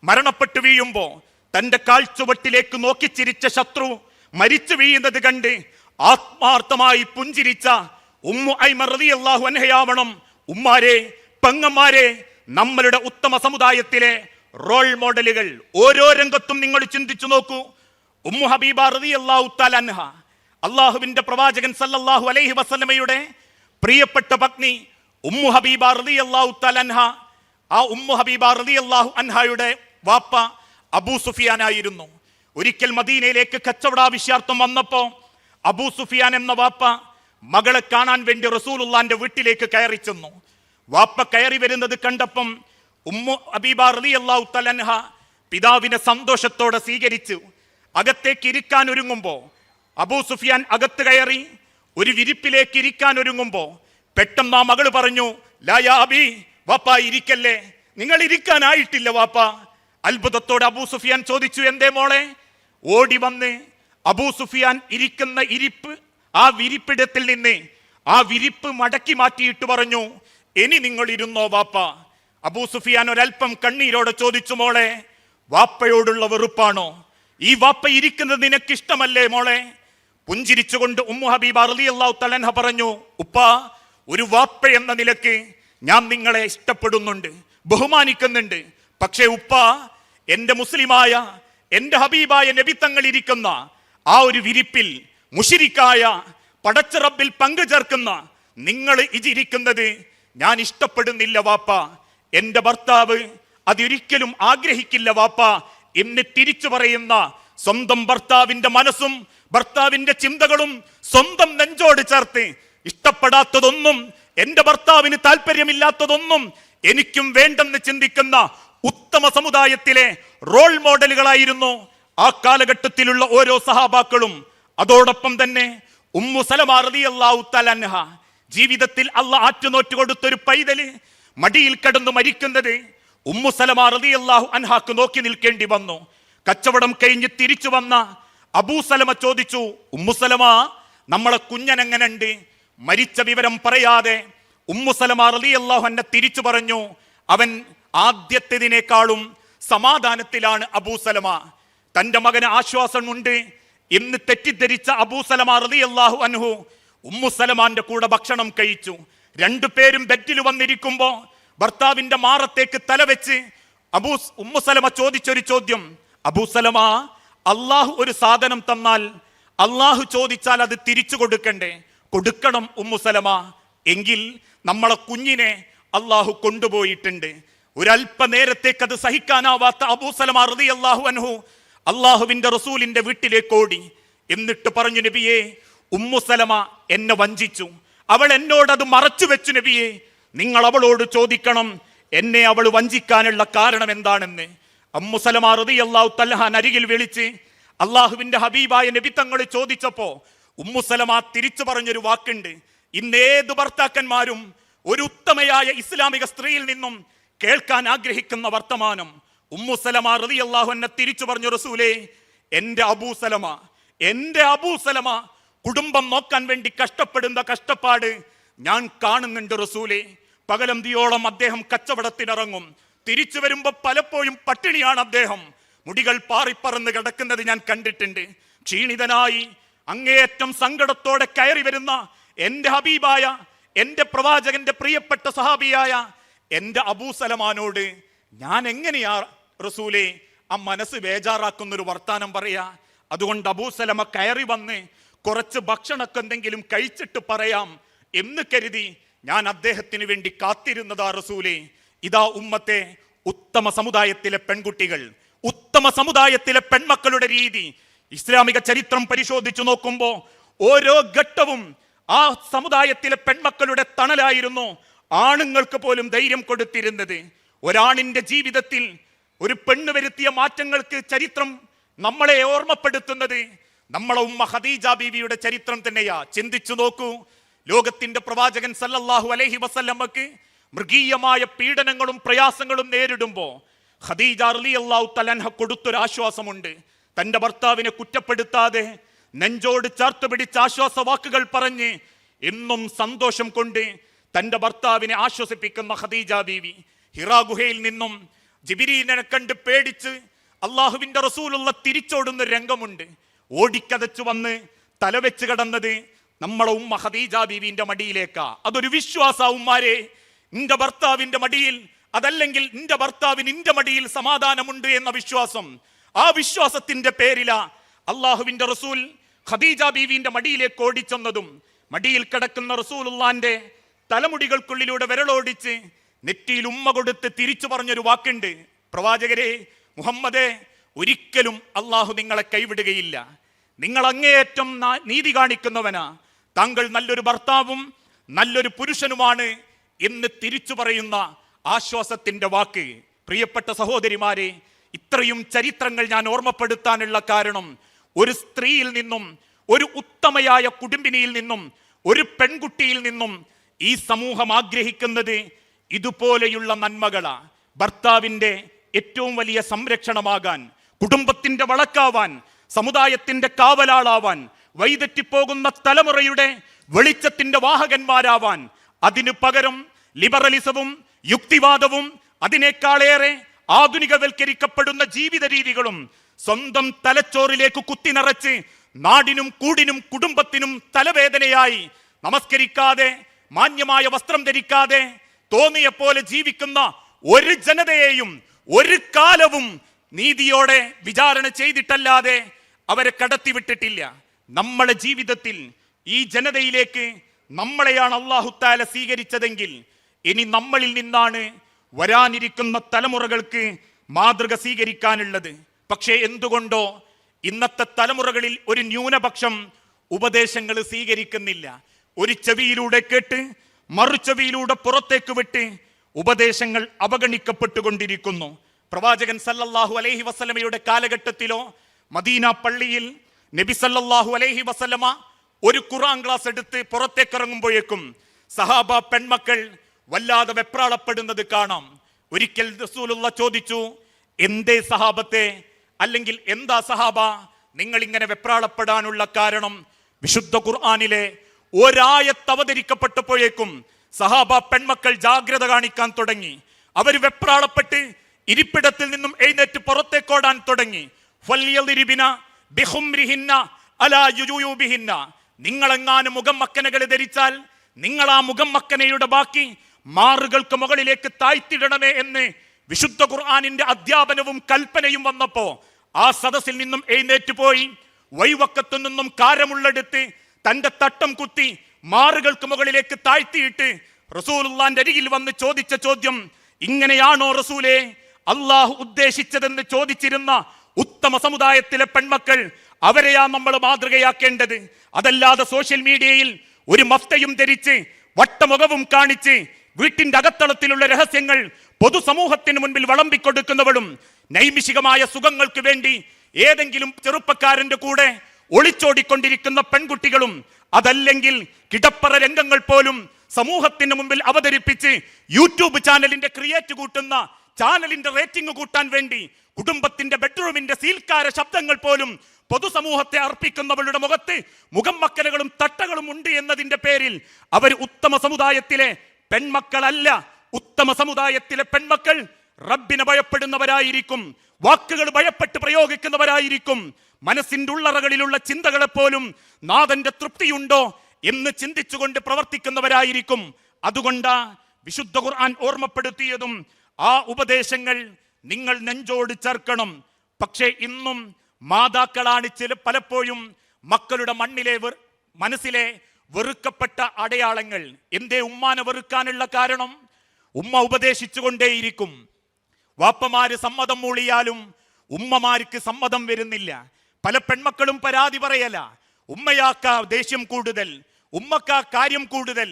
മരണപ്പെട്ടു വീഴുമ്പോ തന്റെ കാൽച്ചുവട്ടിലേക്ക് നോക്കി ചിരിച്ച ശത്രു മരിച്ചു വീഴുന്നത് കണ്ട് ആത്മാർത്ഥമായി പുഞ്ചിരിച്ച ഉമ്മു ഐമൻ റളിയല്ലാഹു അൻഹയാവണം ഉമ്മാരെ, പെങ്ങന്മാരെ, നമ്മളുടെ ഉത്തമ സമുദായത്തിലെ റോൾ മോഡലുകൾ. ഓരോ രംഗത്തും നിങ്ങൾ ചിന്തിച്ചു നോക്കൂ. ഉമ്മു ഹബീബ റളിയല്ലാഹു തആല അൻഹ, അള്ളാഹുവിന്റെ പ്രവാചകൻ സല്ലല്ലാഹു അലൈഹി വസല്ലമയുടെ പ്രിയപ്പെട്ട പത്നി ഉമ്മു ഹബീബ റളിയല്ലാഹു തആല അൻഹ. ആ ഉമ്മു ഹബീബ റളിയല്ലാഹു അൻഹയുടെ വാപ്പ അബൂ സുഫിയാൻ ആയിരുന്നു. ഒരിക്കൽ മദീനയിലേക്ക് കച്ചവടാവശ്യാർത്ഥം വന്നപ്പോ അബൂ സുഫിയാൻ എന്ന വാപ്പ മകളെ കാണാൻ വേണ്ടി റസൂലുള്ളാന്റെ വീട്ടിലേക്ക് കയറി ചെന്നു. വാപ്പ കയറി വരുന്നത് കണ്ടപ്പം ഉമ്മു ഹബീബ റളിയല്ലാഹു തആല അൻഹ പിതാവിനെ സന്തോഷത്തോടെ സ്വീകരിച്ചു. അകത്തേക്ക് ഇരിക്കാൻ ഒരുങ്ങുമ്പോ അബൂ സുഫിയാൻ അകത്ത് കയറി ഒരു വിരിപ്പിലേക്ക് ഇരിക്കാൻ ഒരുങ്ങുമ്പോ പെട്ടെന്ന് ആ മകള് പറഞ്ഞു, ലാ യാ അബി, വാപ്പ ഇരിക്കല്ലേ, നിങ്ങൾ ഇരിക്കാനായിട്ടില്ല വാപ്പ. അത്ഭുതത്തോടെ അബൂ സുഫിയാൻ ചോദിച്ചു, എന്തേ മോളെ? ഓടി വന്ന് അബൂ സുഫിയാൻ ഇരിക്കുന്ന ആ വിരിപ്പിടത്തിൽ നിന്ന് ആ വിരിപ്പ് മടക്കി മാറ്റിയിട്ട് പറഞ്ഞു, ഇനി നിങ്ങൾ ഇരുന്നോ വാപ്പ. അബൂ സുഫിയാൻ ഒരൽപ്പം കണ്ണീരോടെ ചോദിച്ചു, മോളെ, വാപ്പയോടുള്ള വെറുപ്പാണോ? ഈ വാപ്പ ഇരിക്കുന്നത് നിനക്ക് ഇഷ്ടമല്ലേ മോളെ? പുഞ്ചിരിച്ചുകൊണ്ട് ഉമ്മു ഹബീബ റളിയല്ലാഹു തആല അൻഹ പറഞ്ഞു, ഉപ്പ, ഒരു വാപ്പ എന്ന നിലക്ക് ഞാൻ നിങ്ങളെ ഇഷ്ടപ്പെടുന്നുണ്ട്, ബഹുമാനിക്കുന്നുണ്ട്. പക്ഷേ ഉപ്പ, എന്റെ മുസ്ലിമായ, എന്റെ ഹബീബായ നബി തങ്ങൾ ഇരിക്കുന്ന ആ ഒരു വിരിപ്പിൽ മുശ്രിക്കായ പടച്ച റബ്ബിൽ പങ്കു ചേർക്കുന്ന നിങ്ങൾ ഇരിക്കുന്നത് ഞാൻ ഇഷ്ടപ്പെടുന്നില്ല വാപ്പ. എന്റെ ഭർത്താവ് അതൊരിക്കലും ആഗ്രഹിക്കില്ല വാപ്പ എന്ന് തിരിച്ചു പറയുന്ന സ്വന്തം ഭർത്താവിന്റെ മനസ്സും ഭർത്താവിന്റെ ചിന്തകളും സ്വന്തം നെഞ്ചോട് ചേർത്ത് ഇഷ്ടപ്പെടാത്തതൊന്നും, എന്റെ ഭർത്താവിന് താല്പര്യമില്ലാത്തതൊന്നും എനിക്കും വേണ്ടെന്ന് ചിന്തിക്കുന്ന ഉത്തമ സമുദായത്തിലെ റോൾ മോഡലുകളായിരുന്നു ആ കാലഘട്ടത്തിലുള്ള ഓരോ സഹാബാക്കളും. അതോടൊപ്പം തന്നെ ഉമ്മു സലമ റളിയല്ലാഹു തആല അൻഹ, ജീവിതത്തിൽ അല്ലാഹ് ആറ്റുനോറ്റ് കൊടുത്തൊരു പൈതല് മടിയിൽ കിടന്നു മരിക്കുന്നത് ഉമ്മു സലമ റളിയല്ലാഹു അൻഹാക്ക് നോക്കി നിൽക്കേണ്ടി വന്നു. കച്ചവടം കഴിഞ്ഞ് തിരിച്ചു വന്ന അബൂ സലമ ചോദിച്ചു, ഉമ്മു സലമ, നമ്മളെ കുഞ്ഞനെങ്ങനുണ്ട്? മരിച്ച വിവരം പറയാതെ ഉമ്മു സലമ റളിയല്ലാഹു അൻഹ തിരിച്ചു പറഞ്ഞു, അവൻ ആദ്യത്തേതിനേക്കാളും സമാധാനത്തിലാണ് അബൂ സലമ. തന്റെ മകന് ആശ്വാസമുണ്ട് എന്ന് തെറ്റിദ്ധരിച്ച അബൂ സലമ റളിയല്ലാഹു അൻഹു ഉമ്മു സലമാന്റെ കൂടെ ഭക്ഷണം കഴിച്ചു. രണ്ടുപേരും ബെഡിൽ വന്നിരിക്കുമ്പോ ഭർത്താവിന്റെ മാറത്തേക്ക് തലവെച്ച് ഉമ്മു സലമ ചോദിച്ചൊരു ചോദ്യം, അബൂ സലമ, അള്ളാഹു ഒരു സാധനം തന്നാൽ അള്ളാഹു ചോദിച്ചാൽ അത് തിരിച്ചു കൊടുക്കണ്ടേ? കൊടുക്കണം ഉമ്മു സലമ. എങ്കിൽ നമ്മളെ കുഞ്ഞിനെ അള്ളാഹു കൊണ്ടുപോയിട്ടുണ്ട്. ഒരല്പനേരത്തേക്ക് അത് സഹിക്കാനാവാത്ത അബൂ സലമ റളിയല്ലാഹു അൻഹു അള്ളാഹുവിന്റെ റസൂലിന്റെ വീട്ടിലേക്ക് ഓടി. എന്നിട്ട് പറഞ്ഞു, നബിയെ, ഉമ്മു സലമ എന്നെ വഞ്ചിച്ചു, അവൾ എന്നോട് അത് മറച്ചു വെച്ചു നബിയെ. നിങ്ങൾ അവളോട് ചോദിക്കണം എന്നെ അവൾ വഞ്ചിക്കാനുള്ള കാരണം എന്താണെന്ന്. ഉമ്മു സലമ റളിയല്ലാഹു തആല അരികിൽ വിളിച്ച് അള്ളാഹുവിന്റെ ഹബീബായ നബി തങ്ങൾ ചോദിച്ചപ്പോ ഉമ്മു സലമ തിരിച്ചു പറഞ്ഞൊരു വാക്കുണ്ട്. ഇന്നേത് ഭർത്താക്കന്മാരും ഒരു ഉത്തമയായ ഇസ്ലാമിക സ്ത്രീയിൽ നിന്നും കേൾക്കാൻ ആഗ്രഹിക്കുന്ന വർത്തമാനം. ഉമ്മു സലമ റളിയല്ലാഹു അൻഹ തിരിച്ചു പറഞ്ഞു, റസൂലേ, എന്റെ അബൂ സലമ കുടുംബം നോക്കാൻ വേണ്ടി കഷ്ടപ്പെടുന്ന കഷ്ടപ്പാട് ഞാൻ കാണുന്നുണ്ട് റസൂലേ. പകലന്തിയോളം അദ്ദേഹം കച്ചവടത്തിനിറങ്ങും, തിരിച്ചു വരുമ്പോ പലപ്പോഴും പട്ടിണിയാണ് അദ്ദേഹം. മുടികൾ പാറിപ്പറന്ന് കിടക്കുന്നത് ഞാൻ കണ്ടിട്ടുണ്ട്. ക്ഷീണിതനായി അങ്ങേയറ്റം സങ്കടത്തോടെ കയറി വരുന്ന എന്റെ ഹബീബായ, എന്റെ പ്രവാചകന്റെ പ്രിയപ്പെട്ട സഹാബിയായ എന്റെ അബൂ സലമാനോട് ഞാൻ എങ്ങനെയാ റസൂലേ ആ മനസ്സ് ബേജാറാക്കുന്നൊരു വർത്താനം പറയാ? അതുകൊണ്ട് അബൂ സലമ കയറി വന്ന് കുറച്ച് ഭക്ഷണമൊക്കെ എന്തെങ്കിലും കഴിച്ചിട്ട് പറയാം എന്ന് കരുതി ഞാൻ അദ്ദേഹത്തിന് വേണ്ടി കാത്തിരുന്നതാ റസൂലേ. ഇതാ ഉമ്മത്തെ, ഉത്തമ സമുദായത്തിലെ പെൺകുട്ടികൾ, ഉത്തമ സമുദായത്തിലെ പെൺമക്കളുടെ രീതി. ഇസ്ലാമിക ചരിത്രം പരിശോധിച്ചു നോക്കുമ്പോ ഓരോ ഘട്ടവും ആ സമുദായത്തിലെ പെൺമക്കളുടെ തണലായിരുന്നു ആണുങ്ങൾക്ക് പോലും ധൈര്യം കൊടുത്തിരുന്നത്. ഒരാണിന്റെ ജീവിതത്തിൽ ഒരു പെണ്ണ് വരുത്തിയ മാറ്റങ്ങൾക്ക് ചരിത്രം നമ്മളെ ഓർമ്മപ്പെടുത്തുന്നത് നമ്മളെ ഉമ്മ ഖദീജ ബീവിയുടെ ചരിത്രം തന്നെയാ. ചിന്തിച്ചു നോക്കൂ, ലോകത്തിന്റെ പ്രവാചകൻ സല്ലല്ലാഹു അലൈഹി വസല്ലമക്ക് മൃഗീയമായ പീഡനങ്ങളും പ്രയാസങ്ങളും നേരിടുമ്പോ ഖദീജ റളിയല്ലാഹു തആല അൻഹ കൊടുത്തൊരു ആശ്വാസമുണ്ട്. തന്റെ ഭർത്താവിനെ കുറ്റപ്പെടുത്താതെ നെഞ്ചോട് ചേർത്ത് പിടിച്ച് ആശ്വാസ വാക്കുകൾ പറഞ്ഞ് എന്നും സന്തോഷം കൊണ്ട് തന്റെ ഭർത്താവിനെ ആശ്വസിപ്പിക്കുന്ന ഖദീജ ബീവി. ഹിറാ ഗുഹയിൽ നിന്നും ജിബ്രീലിനെ കണ്ട് പേടിച്ച് അള്ളാഹുവിന്റെ റസൂലുള്ള തിരിച്ചോടുന്ന രംഗമുണ്ട്. ഓടിക്കതച്ചു വന്ന് തലവെച്ച് കിടന്നത് നമ്മളെ ഉമ്മ ഖദീജ ബീവിന്റെ മടിയിലേക്കാ. അതൊരു വിശ്വാസ ഉമ്മാരെ. നിന്റെ ഭർത്താവിന്റെ മടിയിൽ, അതല്ലെങ്കിൽ നിന്റെ ഭർത്താവിന് നിന്റെ മടിയിൽ സമാധാനമുണ്ട് എന്ന വിശ്വാസം, ആ വിശ്വാസത്തിന്റെ പേരിലാ അള്ളാഹുവിന്റെ റസൂൽ ഖദീജ ബീവിന്റെ മടിയിലേക്ക് ഓടിച്ചെന്നതും മടിയിൽ കിടക്കുന്ന റസൂലുള്ളാന്റെ തലമുടികൾക്കുള്ളിലൂടെ വിരളോടിച്ച് നെറ്റിയിൽ ഉമ്മ കൊടുത്ത് തിരിച്ചു പറഞ്ഞൊരു വാക്കുണ്ട്, പ്രവാചകരെ, മുഹമ്മദേ, ഒരിക്കലും അള്ളാഹു നിങ്ങളെ കൈവിടുകയില്ല. നിങ്ങൾ അങ്ങേയറ്റം നീതി കാണിക്കുന്നവനാ. താങ്കൾ നല്ലൊരു ഭർത്താവും നല്ലൊരു പുരുഷനുമാണ് എന്ന് തിരിച്ചു പറയുന്ന ആശ്വാസത്തിന്റെ വാക്ക്. പ്രിയപ്പെട്ട സഹോദരിമാരെ, ഇത്രയും ചരിത്രങ്ങൾ ഞാൻ ഓർമ്മപ്പെടുത്താനുള്ള കാരണം, ഒരു സ്ത്രീയിൽ നിന്നും, ഒരു ഉത്തമയായ കുടുംബിനിയിൽ നിന്നും, ഒരു പെൺകുട്ടിയിൽ നിന്നും ഈ സമൂഹം ആഗ്രഹിക്കുന്നത് ഇതുപോലെയുള്ള നന്മകളാ. ഭർത്താവിന്റെ ഏറ്റവും വലിയ സംരക്ഷണമാകാൻ, കുടുംബത്തിന്റെ വളക്കാവാൻ, സമുദായത്തിന്റെ കാവലാളാവാൻ, വഴിതെറ്റിപ്പോകുന്ന തലമുറയുടെ വെളിച്ചത്തിന്റെ വാഹകന്മാരാവാൻ. അതിനു പകരം ലിബറലിസവും യുക്തിവാദവും അതിനേക്കാളേറെ ആധുനികവൽക്കരിക്കപ്പെടുന്ന ജീവിത രീതികളും സ്വന്തം തലച്ചോറിലേക്ക് കുത്തി നിറച്ച് നാടിനും കൂടിനും കുടുംബത്തിനും തലവേദനയായി നമസ്കരിക്കാതെ, മാന്യമായ വസ്ത്രം ധരിക്കാതെ, തോന്നിയ പോലെ ജീവിക്കുന്ന ഒരു ജനതയെയും ഒരു കാലവും നീതിയോടെ വിചാരണ ചെയ്തിട്ടല്ലാതെ അവരെ കടത്തിവിട്ടിട്ടില്ല. നമ്മളെ ജീവിതത്തിൽ ഈ ജനതയിലേക്ക് നമ്മളെയാണ് അല്ലാഹു തആല സ്വീകരിച്ചതെങ്കിൽ ഇനി നമ്മളിൽ നിന്നാണ് വരാനിരിക്കുന്ന തലമുറകൾക്ക് മാതൃക സ്വീകരിക്കാനുള്ളത്. പക്ഷേ എന്തുകൊണ്ടോ ഇന്നത്തെ തലമുറകളിൽ ഒരു ന്യൂനപക്ഷം ഉപദേശങ്ങൾ സ്വീകരിക്കുന്നില്ല. ഒരു ചെവിയിലൂടെ കേട്ട് മറുചെവിയിലൂടെ പുറത്തേക്ക് വിട്ട് ഉപദേശങ്ങൾ അവഗണിക്കപ്പെട്ടുകൊണ്ടിരിക്കുന്നു. പ്രവാചകൻ സല്ലല്ലാഹു അലൈഹി വസല്ലമയുടെ കാലഘട്ടത്തിലോ മദീന പള്ളിയിൽ നബി സല്ലല്ലാഹു അലൈഹി വസല്ലമ ഒരു ഖുർആൻ ക്ലാസ് എടുത്ത് പുറത്തേക്കിറങ്ങുമ്പോഴേക്കും സഹാബ പെൺമക്കൾ വല്ലാതെ വെപ്രാളപ്പെടുന്നത് കാണാം. ഒരിക്കൽ റസൂലുള്ള ചോദിച്ചു, എന്തേ സഹാബത്തെ, അല്ലെങ്കിൽ എന്താ സഹാബ നിങ്ങൾ ഇങ്ങനെ വെപ്രാളപ്പെടാനുള്ള കാരണം? വിശുദ്ധ ഖുർആനിലെ ഒരായത്ത് അവതരിക്കപ്പെട്ടപ്പോഴേക്കും സഹാബ പെൺമക്കൾ ജാഗ്രത കാണിക്കാൻ തുടങ്ങി. അവർ വെപ്രാളപ്പെട്ട് ഇരിപ്പിടത്തിൽ നിന്നും എഴുന്നേറ്റ് പുറത്തേക്കോടാൻ തുടങ്ങി. നിങ്ങളെങ്ങാനും മുഖം മക്കനകൾ ധരിച്ചാൽ നിങ്ങൾ ആ മുഖം മക്കനയുടെ ബാക്കി മാറുകൾക്ക് മുകളിലേക്ക് താഴ്ത്തിടണമേ എന്ന് വിശുദ്ധ ഖുർആനിന്റെ അധ്യാപനവും കൽപ്പനയും വന്നപ്പോ ആ സദസ്സിൽ നിന്നും എഴുന്നേറ്റ് പോയി വൈവക്കത്തു നിന്നും കാരമുള്ളെടുത്ത് തന്റെ തട്ടം കുത്തി മാറുകൾക്ക് മുകളിലേക്ക് താഴ്ത്തിയിട്ട് റസൂലുള്ളാന്റെ അരികിൽ വന്ന് ചോദിച്ച ചോദ്യം, ഇങ്ങനെയാണോ റസൂലേ അള്ളാഹു ഉദ്ദേശിച്ചതെന്ന് ചോദിച്ചിരുന്ന ഉത്തമ സമുദായത്തിലെ പെൺമക്കൾ, അവരെയാ നമ്മൾ മാതൃകയാക്കേണ്ടത്. അതല്ലാതെ സോഷ്യൽ മീഡിയയിൽ ഒരു മഫ്തയും ധരിച്ച് വട്ടമുഖവും കാണിച്ച് വീട്ടിന്റെ അകത്തളത്തിലുള്ള രഹസ്യങ്ങൾ പൊതുസമൂഹത്തിന് മുൻപിൽ വിളമ്പിക്കൊടുക്കുന്നവളും നൈമിഷികമായ സുഖങ്ങൾക്ക് വേണ്ടി ഏതെങ്കിലും ചെറുപ്പക്കാരന്റെ കൂടെ ഒളിച്ചോടിക്കൊണ്ടിരിക്കുന്ന പെൺകുട്ടികളും, അതല്ലെങ്കിൽ കിടപ്പറ രംഗങ്ങൾ പോലും സമൂഹത്തിന് മുമ്പിൽ അവതരിപ്പിച്ച് യൂട്യൂബ് ചാനലിന്റെ ക്രിയേറ്റ് കൂട്ടുന്ന, ചാനലിന്റെ റേറ്റിംഗ് കൂട്ടാൻ വേണ്ടി കുടുംബത്തിന്റെ ബെഡ്റൂമിന്റെ സീൽക്കാര ശബ്ദങ്ങൾ പോലും പൊതുസമൂഹത്തെ അർപ്പിക്കുന്നവളുടെ മുഖത്ത് മുഖം മക്കലുകളും തട്ടകളും ഉണ്ട് എന്നതിന്റെ പേരിൽ അവർ ഉത്തമ സമുദായത്തിലെ പെൺമക്കളല്ല. ഉത്തമ സമുദായത്തിലെ പെൺമക്കൾ റബ്ബിനെ ഭയപ്പെടുന്നവരായിരിക്കും, വാക്കുകൾ ഭയപ്പെട്ട് പ്രയോഗിക്കുന്നവരായിരിക്കും, മനസ്സിന്റെ ഉള്ളറകളിലുള്ള ചിന്തകളെ പോലും നാഥന്റെ തൃപ്തിയുണ്ടോ എന്ന് ചിന്തിച്ചുകൊണ്ട് പ്രവർത്തിക്കുന്നവരായിരിക്കും. അതുകൊണ്ടാ വിശുദ്ധ ഖുർആൻ ഓർമ്മപ്പെടുത്തിയതും ആ ഉപദേശങ്ങൾ നിങ്ങൾ നെഞ്ചോട് ചേർക്കണം. പക്ഷേ ഇന്നും മാതാക്കളാണ് പലപ്പോഴും മക്കളുടെ മനസ്സിലെ വെറുക്കപ്പെട്ട അടയാളങ്ങൾ. എന്തേ ഉമ്മാനെ വെറുക്കാനുള്ള കാരണം? ഉമ്മ ഉപദേശിച്ചുകൊണ്ടേയിരിക്കും. വാപ്പമാര് സമ്മതം മൂളിയാലും ഉമ്മമാർക്ക് സമ്മതം വരുന്നില്ല. പല പെൺമക്കളും പരാതി പറയല, ഉമ്മയാക്ക ദേഷ്യം കൂടുതൽ, ഉമ്മക്കാ കാര്യം കൂടുതൽ.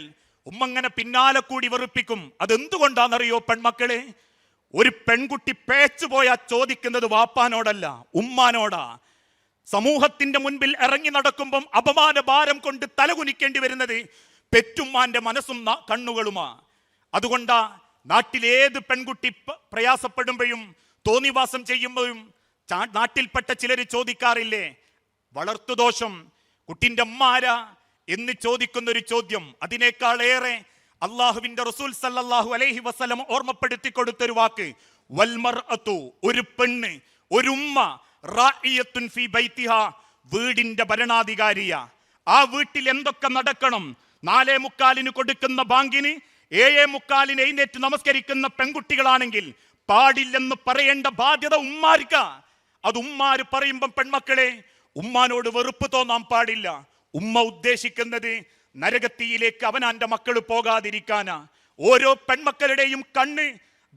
ഉമ്മ ഇങ്ങനെ പിന്നാലെ കൂടി വെറുപ്പിക്കും. അതെന്തുകൊണ്ടാണെന്നറിയോ പെൺമക്കളെ? ഒരു പെൺകുട്ടി പേച്ചു പോയാൽ ചോദിക്കുന്നത് വാപ്പാനോടല്ല, ഉമ്മാനോടാ. സമൂഹത്തിന്റെ മുൻപിൽ ഇറങ്ങി നടക്കുമ്പം അപമാന ഭാരം കൊണ്ട് തലകുനിക്കേണ്ടി വരുന്നത് പെറ്റുമ്മാന്റെ മനസ്സും കണ്ണുകളുമാ. അതുകൊണ്ടാ നാട്ടിലേത് പെൺകുട്ടി പ്രയാസപ്പെടുമ്പോഴും തോന്നിവാസം ചെയ്യുമ്പോഴും നാട്ടിൽപ്പെട്ട ചിലര് ചോദിക്കാറില്ലേ, വളർത്തുദോഷം കുട്ടിന്റെ അമ്മാരാ എന്ന് ചോദിക്കുന്ന ഒരു ചോദ്യം. അതിനേക്കാളേറെ അള്ളാഹുവിന്റെ റസൂൽ സല്ലല്ലാഹു അലൈഹി വസല്ലം ഓർമ്മപ്പെടുത്തി കൊടുത്തൊരു വാക്ക്, വൽമർഅതു, ഒരു പെണ്ണ്, ഒരു ഉമ്മ, റാഇയത്തുൻ ഫീ ബൈതിഹാ, വീടിന്റെ ഭരണാധികാരിയ. ആ വീട്ടിൽ എന്തൊക്കെ നടക്കണം. 4:45 കൊടുക്കുന്ന ബാങ്കിന് 7:45 എഴുന്നേറ്റ് നമസ്കരിക്കുന്ന പെൺകുട്ടികളാണെങ്കിൽ പാടില്ലെന്ന് പറയേണ്ട ബാധ്യത ഉമ്മാർക്ക. അത് ഉമ്മാര് പറയുമ്പം പെൺമക്കളെ, ഉമ്മാനോട് വെറുപ്പ് തോന്നാൻ പാടില്ല. ഉമ്മ ഉദ്ദേശിക്കുന്നത് നരകത്തിയിലേക്ക് അവനാന്റെ മക്കൾ പോകാതിരിക്കാനാ. ഓരോ പെൺമക്കളുടെയും കണ്ണ്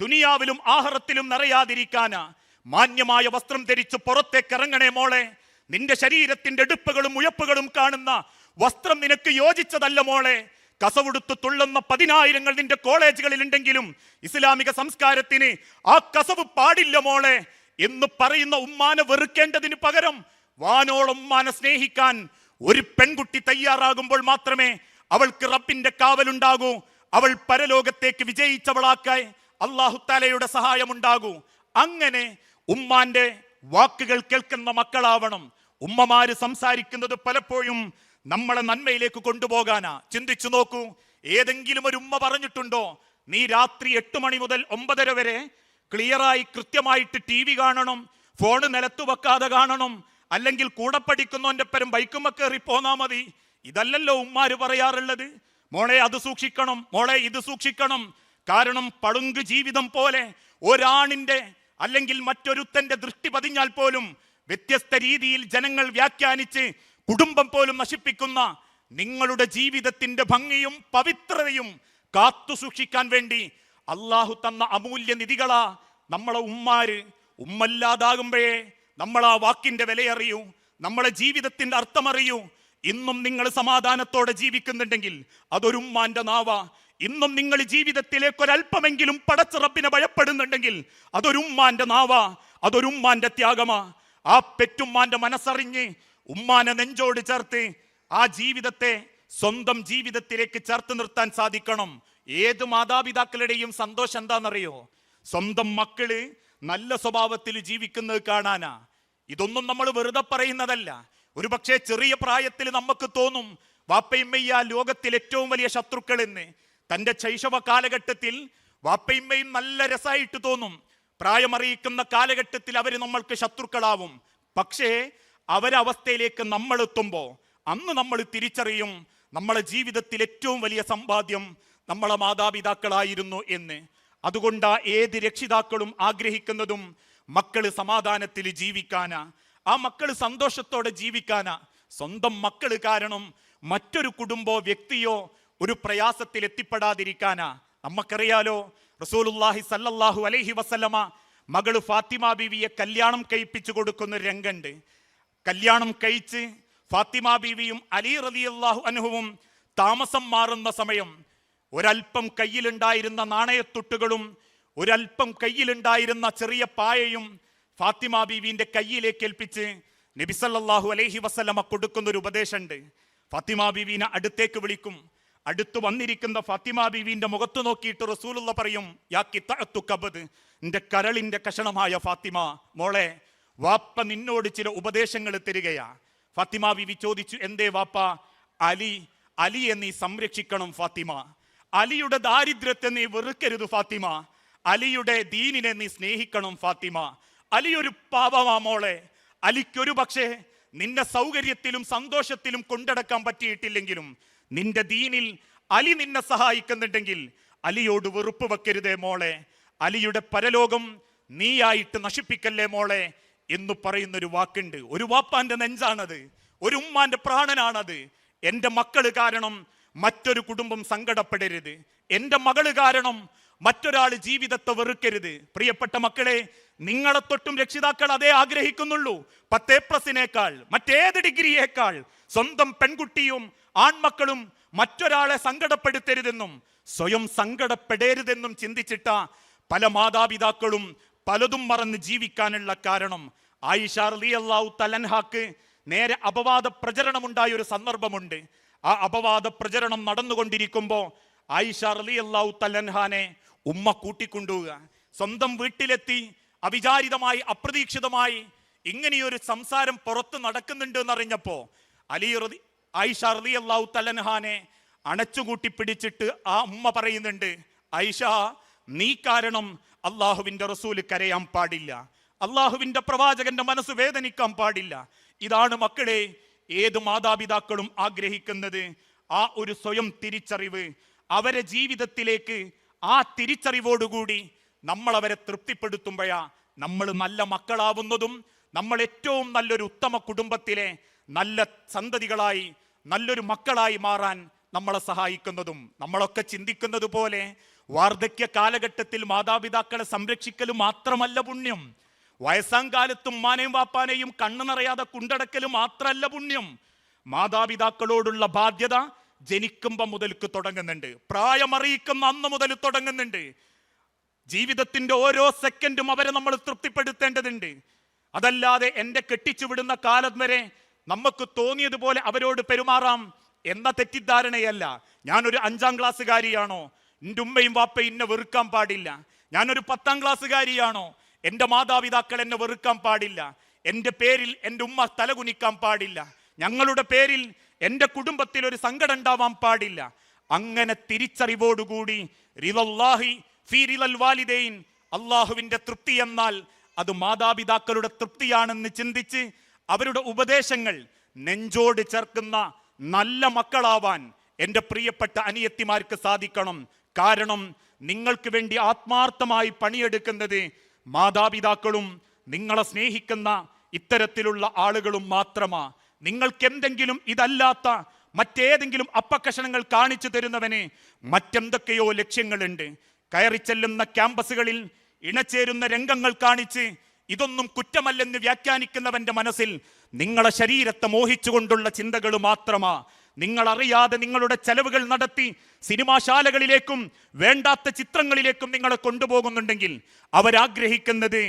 ദുനിയാവിലും ആഹ്റത്തിലും നിറയാതിരിക്കാനാ. മാന്യമായ വസ്ത്രം ധരിച്ച് പുറത്തേക്ക് ഇറങ്ങണേ മോളെ. നിന്റെ ശരീരത്തിന്റെ എടുപ്പുകളും ഉയപ്പുകളും കാണുന്ന വസ്ത്രം നിനക്ക് യോജിച്ചതല്ല മോളെ. കസവുടുത്ത് തുള്ളുന്ന 10,000 നിന്റെ കോളേജുകളിൽ ഉണ്ടെങ്കിലും ഇസ്ലാമിക സംസ്കാരത്തിന് ആ കസവ് പാടില്ല മോളെ എന്ന് പറയുന്ന ഉമ്മാനെ വെറുക്കേണ്ടതിന് പകരം വാനോളം ഉമ്മാനെ സ്നേഹിക്കാൻ ഒരു പെൺകുട്ടി തയ്യാറാകുമ്പോൾ മാത്രമേ അവൾക്ക് റബ്ബിന്റെ കാവലുണ്ടാകൂ. അവൾ പരലോകത്തേക്ക് വിജയിച്ചവളാക്കായി അല്ലാഹു തആലയുടെ സഹായമുണ്ടാകൂ. അങ്ങനെ ഉമ്മാന്റെ വാക്കുകൾ കേൾക്കുന്ന മക്കളാവണം. ഉമ്മമാര് സംസാരിക്കുന്നത് പലപ്പോഴും നമ്മളെ നന്മയിലേക്ക് കൊണ്ടുപോകാനാ. ചിന്തിച്ചു നോക്കൂ, ഏതെങ്കിലും ഒരു ഉമ്മ പറഞ്ഞിട്ടുണ്ടോ നീ രാത്രി 8 മണി മുതൽ 9:30 വരെ ക്ലിയറായി കൃത്യമായിട്ട് TV കാണണം, ഫോണ് നിലത്തു വെക്കാതെ കാണണം, അല്ലെങ്കിൽ കൂടെ പഠിക്കുന്നവന്റെ പരം ബൈക്കുമ്മ കയറി പോന്നാ മതി? ഇതല്ലല്ലോ ഉമ്മാര് പറയാറുള്ളത്. മോളെ അത് സൂക്ഷിക്കണം, മോളെ ഇത് സൂക്ഷിക്കണം. കാരണം പളുങ്ക് ജീവിതം പോലെ ഒരാണിന്റെ അല്ലെങ്കിൽ മറ്റൊരുത്തന്റെ ദൃഷ്ടി പതിഞ്ഞാൽ പോലും വ്യത്യസ്ത രീതിയിൽ ജനങ്ങൾ വ്യാഖ്യാനിച്ച് കുടുംബം പോലും നശിപ്പിക്കുന്ന നിങ്ങളുടെ ജീവിതത്തിന്റെ ഭംഗിയും പവിത്രതയും കാത്തു സൂക്ഷിക്കാൻ വേണ്ടി അള്ളാഹു തന്ന അമൂല്യ നിധികളാ നമ്മളെ ഉമ്മാര്. ഉമ്മല്ലാതാകുമ്പോഴേ നമ്മൾ ആ വാക്കിന്റെ വിലയറിയൂ, നമ്മളെ ജീവിതത്തിന്റെ അർത്ഥമറിയൂ. ഇന്നും നിങ്ങൾ സമാധാനത്തോടെ ജീവിക്കുന്നുണ്ടെങ്കിൽ അതൊരു ഉമ്മാന്റെ നാവാ. ഇന്നും നിങ്ങൾ ജീവിതത്തിലേക്ക് ഒരല്പമെങ്കിലും പടച്ച റബ്ബിനെ ഭയപ്പെടുന്നുണ്ടെങ്കിൽ അതൊരു ഉമ്മാന്റെ നാവാ, അതൊരു ഉമ്മാന്റെ ത്യാഗമാ. ആ പെറ്റുമ്മാന്റെ മനസ്സറിഞ്ഞ് ഉമ്മാനെ നെഞ്ചോട് ചേർത്ത് ആ ജീവിതത്തെ സ്വന്തം ജീവിതത്തിലേക്ക് ചേർത്ത് നിർത്താൻ സാധിക്കണം. ഏത് മാതാപിതാക്കളുടെയും സന്തോഷം എന്താണെന്നറിയോ? സ്വന്തം മക്കള് നല്ല സ്വഭാവത്തിൽ ജീവിക്കുന്നത് കാണാനാ. ഇതൊന്നും നമ്മൾ വെറുതെ പറയുന്നതല്ല. ഒരു പക്ഷേ ചെറിയ പ്രായത്തിൽ നമുക്ക് തോന്നും വാപ്പയമ്മയ്യ ലോകത്തിൽ ഏറ്റവും വലിയ ശത്രുക്കൾ എന്ന്. തൻ്റെ ശൈശവ കാലഘട്ടത്തിൽ വാപ്പയമ്മയും നല്ല രസമായിട്ട് തോന്നും. പ്രായമറിയിക്കുന്ന കാലഘട്ടത്തിൽ അവർ നമ്മൾക്ക് ശത്രുക്കളാവും. പക്ഷേ അവരവസ്ഥയിലേക്ക് നമ്മൾ എത്തുമ്പോൾ അന്ന് നമ്മൾ തിരിച്ചറിയും നമ്മളെ ജീവിതത്തിൽ ഏറ്റവും വലിയ സമ്പാദ്യം നമ്മളെ മാതാപിതാക്കളായിരുന്നു എന്ന്. അതുകൊണ്ടാ ഏത് രക്ഷിതാക്കളും ആഗ്രഹിക്കുന്നതും മക്കള് സമാധാനത്തിൽ ജീവിക്കാനാ, ആ മക്കള് സന്തോഷത്തോടെ ജീവിക്കാനാ. സ്വന്തം മക്കള് കാരണം മറ്റൊരു കുടുംബോ വ്യക്തിയോ ഒരു പ്രയാസത്തിൽ എത്തിപ്പെടാതിരിക്കാനാ. നമുക്കറിയാലോ, റസൂലുള്ളാഹി സല്ലല്ലാഹു അലൈഹി വസല്ലമ മകള് ഫാത്തിമ ബീവിയെ കല്യാണം കഴിപ്പിച്ചു കൊടുക്കുന്ന രംഗണ്ട്. കല്യാണം കഴിച്ച് ഫാത്തിമ ബീവിയും അലി റളിയല്ലാഹു അൻഹുവും താമസം മാറുന്ന സമയം ഒരൽപ്പം കയ്യിലുണ്ടായിരുന്ന നാണയത്തുട്ടുകളും ഒരൽപ്പം കയ്യിലുണ്ടായിരുന്ന ചെറിയ പായയും ഫാത്തിമ ബീവിന്റെ കയ്യിലേക്ക് ഏൽപ്പിച്ച് നബി സല്ലല്ലാഹു അലൈഹി വസല്ലമ കൊടുക്കുന്നൊരു ഉപദേശമുണ്ട്. ഫാത്തിമ ബീവിനെ അടുത്തേക്ക് വിളിക്കും. അടുത്ത് വന്നിരിക്കുന്ന ഫാത്തിമ ബീവിന്റെ മുഖത്ത് നോക്കിയിട്ട് റസൂലുള്ള പറയും, യാ കിതഅത്തു കബദ്, നിന്റെ കരളിന്റെ കഷണമായ ഫാത്തിമ, മോളെ വാപ്പ നിന്നോട് ചില ഉപദേശങ്ങൾ തരികയാ. ഫാത്തിമ ബീവി ചോദിച്ചു, എന്തേ വാപ്പ? അലിയെ നീ സംരക്ഷിക്കണം ഫാത്തിമ. അലിയുടെ ദാരിദ്ര്യത്തെ നീ വെറുക്കരുത് ഫാത്തിമ. അലിയുടെ ദീനിനെ നീ സ്നേഹിക്കണം ഫാത്തിമ. അലി ഒരു പാപമാ മോളെ. അലിക്കൊരു പക്ഷേ നിന്റെ സൗകര്യത്തിലും സന്തോഷത്തിലും കൊണ്ടടക്കാൻ പറ്റിയിട്ടില്ലെങ്കിലും നിന്റെ ദീനിൽ അലി നിന്നെ സഹായിക്കുന്നുണ്ടെങ്കിൽ അലിയോട് വെറുപ്പ് വെക്കരുതേ മോളെ. അലിയുടെ പരലോകം നീയായിട്ട് നശിപ്പിക്കല്ലേ മോളെ എന്ന് പറയുന്നൊരു വാക്കുണ്ട്. ഒരു വാപ്പാന്റെ നെഞ്ചാണത്, ഒരു ഉമ്മാന്റെ പ്രാണനാണത്. എൻ്റെ മക്കള് കാരണം മറ്റൊരു കുടുംബം സങ്കടപ്പെടരുത്. എൻ്റെ മകള് കാരണം മറ്റൊരാൾ ജീവിതത്തെ വെറുക്കരുത്. പ്രിയപ്പെട്ട മക്കളെ, നിങ്ങളെ തൊട്ടും രക്ഷിതാക്കൾ അതേ ആഗ്രഹിക്കുന്നുള്ളൂ. 10+ മറ്റേത് ഡിഗ്രിയേക്കാൾ സ്വന്തം പെൺകുട്ടിയും ആൺമക്കളും മറ്റൊരാളെ സങ്കടപ്പെടുത്തരുതെന്നും സ്വയം സങ്കടപ്പെടരുതെന്നും ചിന്തിച്ചിട്ട പല മാതാപിതാക്കളും പലതും മറന്ന് ജീവിക്കാനുള്ള കാരണം. ആയിഷ റളിയല്ലാഹു തആലക്ക് നേരെ അപവാദ പ്രചരണമുണ്ടായ ഒരു സന്ദർഭമുണ്ട്. ആ അപവാദ പ്രചരണം നടന്നുകൊണ്ടിരിക്കുമ്പോൾ ആയിഷ റളിയല്ലാഹു തആലനെ ഉമ്മ കൂട്ടിക്കൊണ്ടുപോവുക. സ്വന്തം വീട്ടിലെത്തി അവിചാരിതമായി അപ്രതീക്ഷിതമായി ഇങ്ങനെയൊരു സംസാരം പുറത്ത് നടക്കുന്നുണ്ട് എന്നറിഞ്ഞപ്പോ ആയിഷ റളിയല്ലാഹു തആലനെ അണച്ചുകൂട്ടി പിടിച്ചിട്ട് ആ ഉമ്മ പറയുന്നുണ്ട്, ആയിഷ, നീ കാരണം അള്ളാഹുവിന്റെ റസൂല് കരയാൻ പാടില്ല, അള്ളാഹുവിന്റെ പ്രവാചകന്റെ മനസ്സ് വേദനിക്കാൻ പാടില്ല. ഇതാണ് മക്കളെ ഏത് മാതാപിതാക്കളും ആഗ്രഹിക്കുന്നത് ആ ഒരു സ്വയം തിരിച്ചറിവ് അവരെ ജീവിതത്തിലേക്ക് ആ തിരിച്ചറിവോടുകൂടി നമ്മൾ അവരെ തൃപ്തിപ്പെടുത്തുമ്പോഴാ നമ്മൾ നല്ല മക്കളാവുന്നതും നമ്മൾ ഏറ്റവും നല്ലൊരു ഉത്തമ കുടുംബത്തിലെ നല്ല സന്തതികളായി നല്ലൊരു മക്കളായി മാറാൻ നമ്മളെ സഹായിക്കുന്നതും. നമ്മളൊക്കെ ചിന്തിക്കുന്നത് പോലെ വാർദ്ധക്യ കാലഘട്ടത്തിൽ മാതാപിതാക്കളെ സംരക്ഷിക്കൽ മാത്രമല്ല പുണ്യം, വയസ്സാം കാലത്തും ഉമ്മാനെയും വാപ്പാനെയും കണ്ണു നിറയാതെ കൊണ്ടടക്കൽ മാത്രമല്ല പുണ്യം. മാതാപിതാക്കളോടുള്ള ബാധ്യത ജനിക്കുമ്പോൾ മുതൽക്ക് തുടങ്ങുന്നുണ്ട്, പ്രായമറിയിക്കുന്ന അന്ന് മുതൽ തുടങ്ങുന്നുണ്ട്. ജീവിതത്തിന്റെ ഓരോ സെക്കൻഡും അവരെ നമ്മൾ തൃപ്തിപ്പെടുത്തേണ്ടതുണ്ട്. അതല്ലാതെ എൻ്റെ കെട്ടിച്ചു വിടുന്ന കാലം വരെ നമുക്ക് തോന്നിയതുപോലെ അവരോട് പെരുമാറാം എന്ന തെറ്റിദ്ധാരണയല്ല. ഞാനൊരു 5ാം ക്ലാസ്സുകാരിയാണോ, എൻ്റെ ഉമ്മയും വാപ്പയും എന്നെ വെറുക്കാൻ പാടില്ല. ഞാനൊരു 10ാം ക്ലാസ്സുകാരിയാണോ, എൻ്റെ മാതാപിതാക്കൾ എന്നെ വെറുക്കാൻ പാടില്ല. എൻ്റെ പേരിൽ എൻ്റെ ഉമ്മ തലകുനിക്കാൻ പാടില്ല. ഞങ്ങളുടെ പേരിൽ എൻ്റെ കുടുംബത്തിൽ ഒരു സങ്കടം ഉണ്ടാവാൻ പാടില്ല. അങ്ങനെ തിരിച്ചറിവോടുകൂടി റിളല്ലാഹി ഫീ റിളൽ വാലിദൈൻ, അള്ളാഹുവിൻ്റെ തൃപ്തി എന്നാൽ അത് മാതാപിതാക്കളുടെ തൃപ്തിയാണെന്ന് ചിന്തിച്ച് അവരുടെ ഉപദേശങ്ങൾ നെഞ്ചോട് ചേർക്കുന്ന നല്ല മക്കളാവാൻ എൻ്റെ പ്രിയപ്പെട്ട അനിയത്തിമാർക്ക് സാധിക്കണം. കാരണം നിങ്ങൾക്ക് വേണ്ടി ആത്മാർത്ഥമായി പണിയെടുക്കുന്നത് മാതാപിതാക്കളും നിങ്ങളെ സ്നേഹിക്കുന്ന ഇത്തരത്തിലുള്ള ആളുകളും മാത്രമാ. നിങ്ങൾക്ക് എന്തെങ്കിലും ഇതല്ലാത്ത മറ്റേതെങ്കിലും അപ്പക്കഷണങ്ങൾ കാണിച്ചു തരുന്നവന് മറ്റെന്തൊക്കെയോ ലക്ഷ്യങ്ങളുണ്ട്. കയറി ചെല്ലുന്ന ക്യാമ്പസുകളിൽ ഇണചേരുന്ന രംഗങ്ങൾ കാണിച്ച് ഇതൊന്നും കുറ്റമല്ലെന്ന് വ്യാഖ്യാനിക്കുന്നവന്റെ മനസ്സിൽ നിങ്ങളെ ശരീരത്തെ മോഹിച്ചുകൊണ്ടുള്ള ചിന്തകൾ മാത്രമാ. നിങ്ങളറിയാതെ നിങ്ങളുടെ ചെലവുകൾ നടത്തി സിനിമാശാലകളിലേക്കും വേണ്ടാത്ത ചിത്രങ്ങളിലേക്കും നിങ്ങളെ കൊണ്ടുപോകുന്നുണ്ടെങ്കിൽ അവരാഗ്രഹിക്കുന്നത്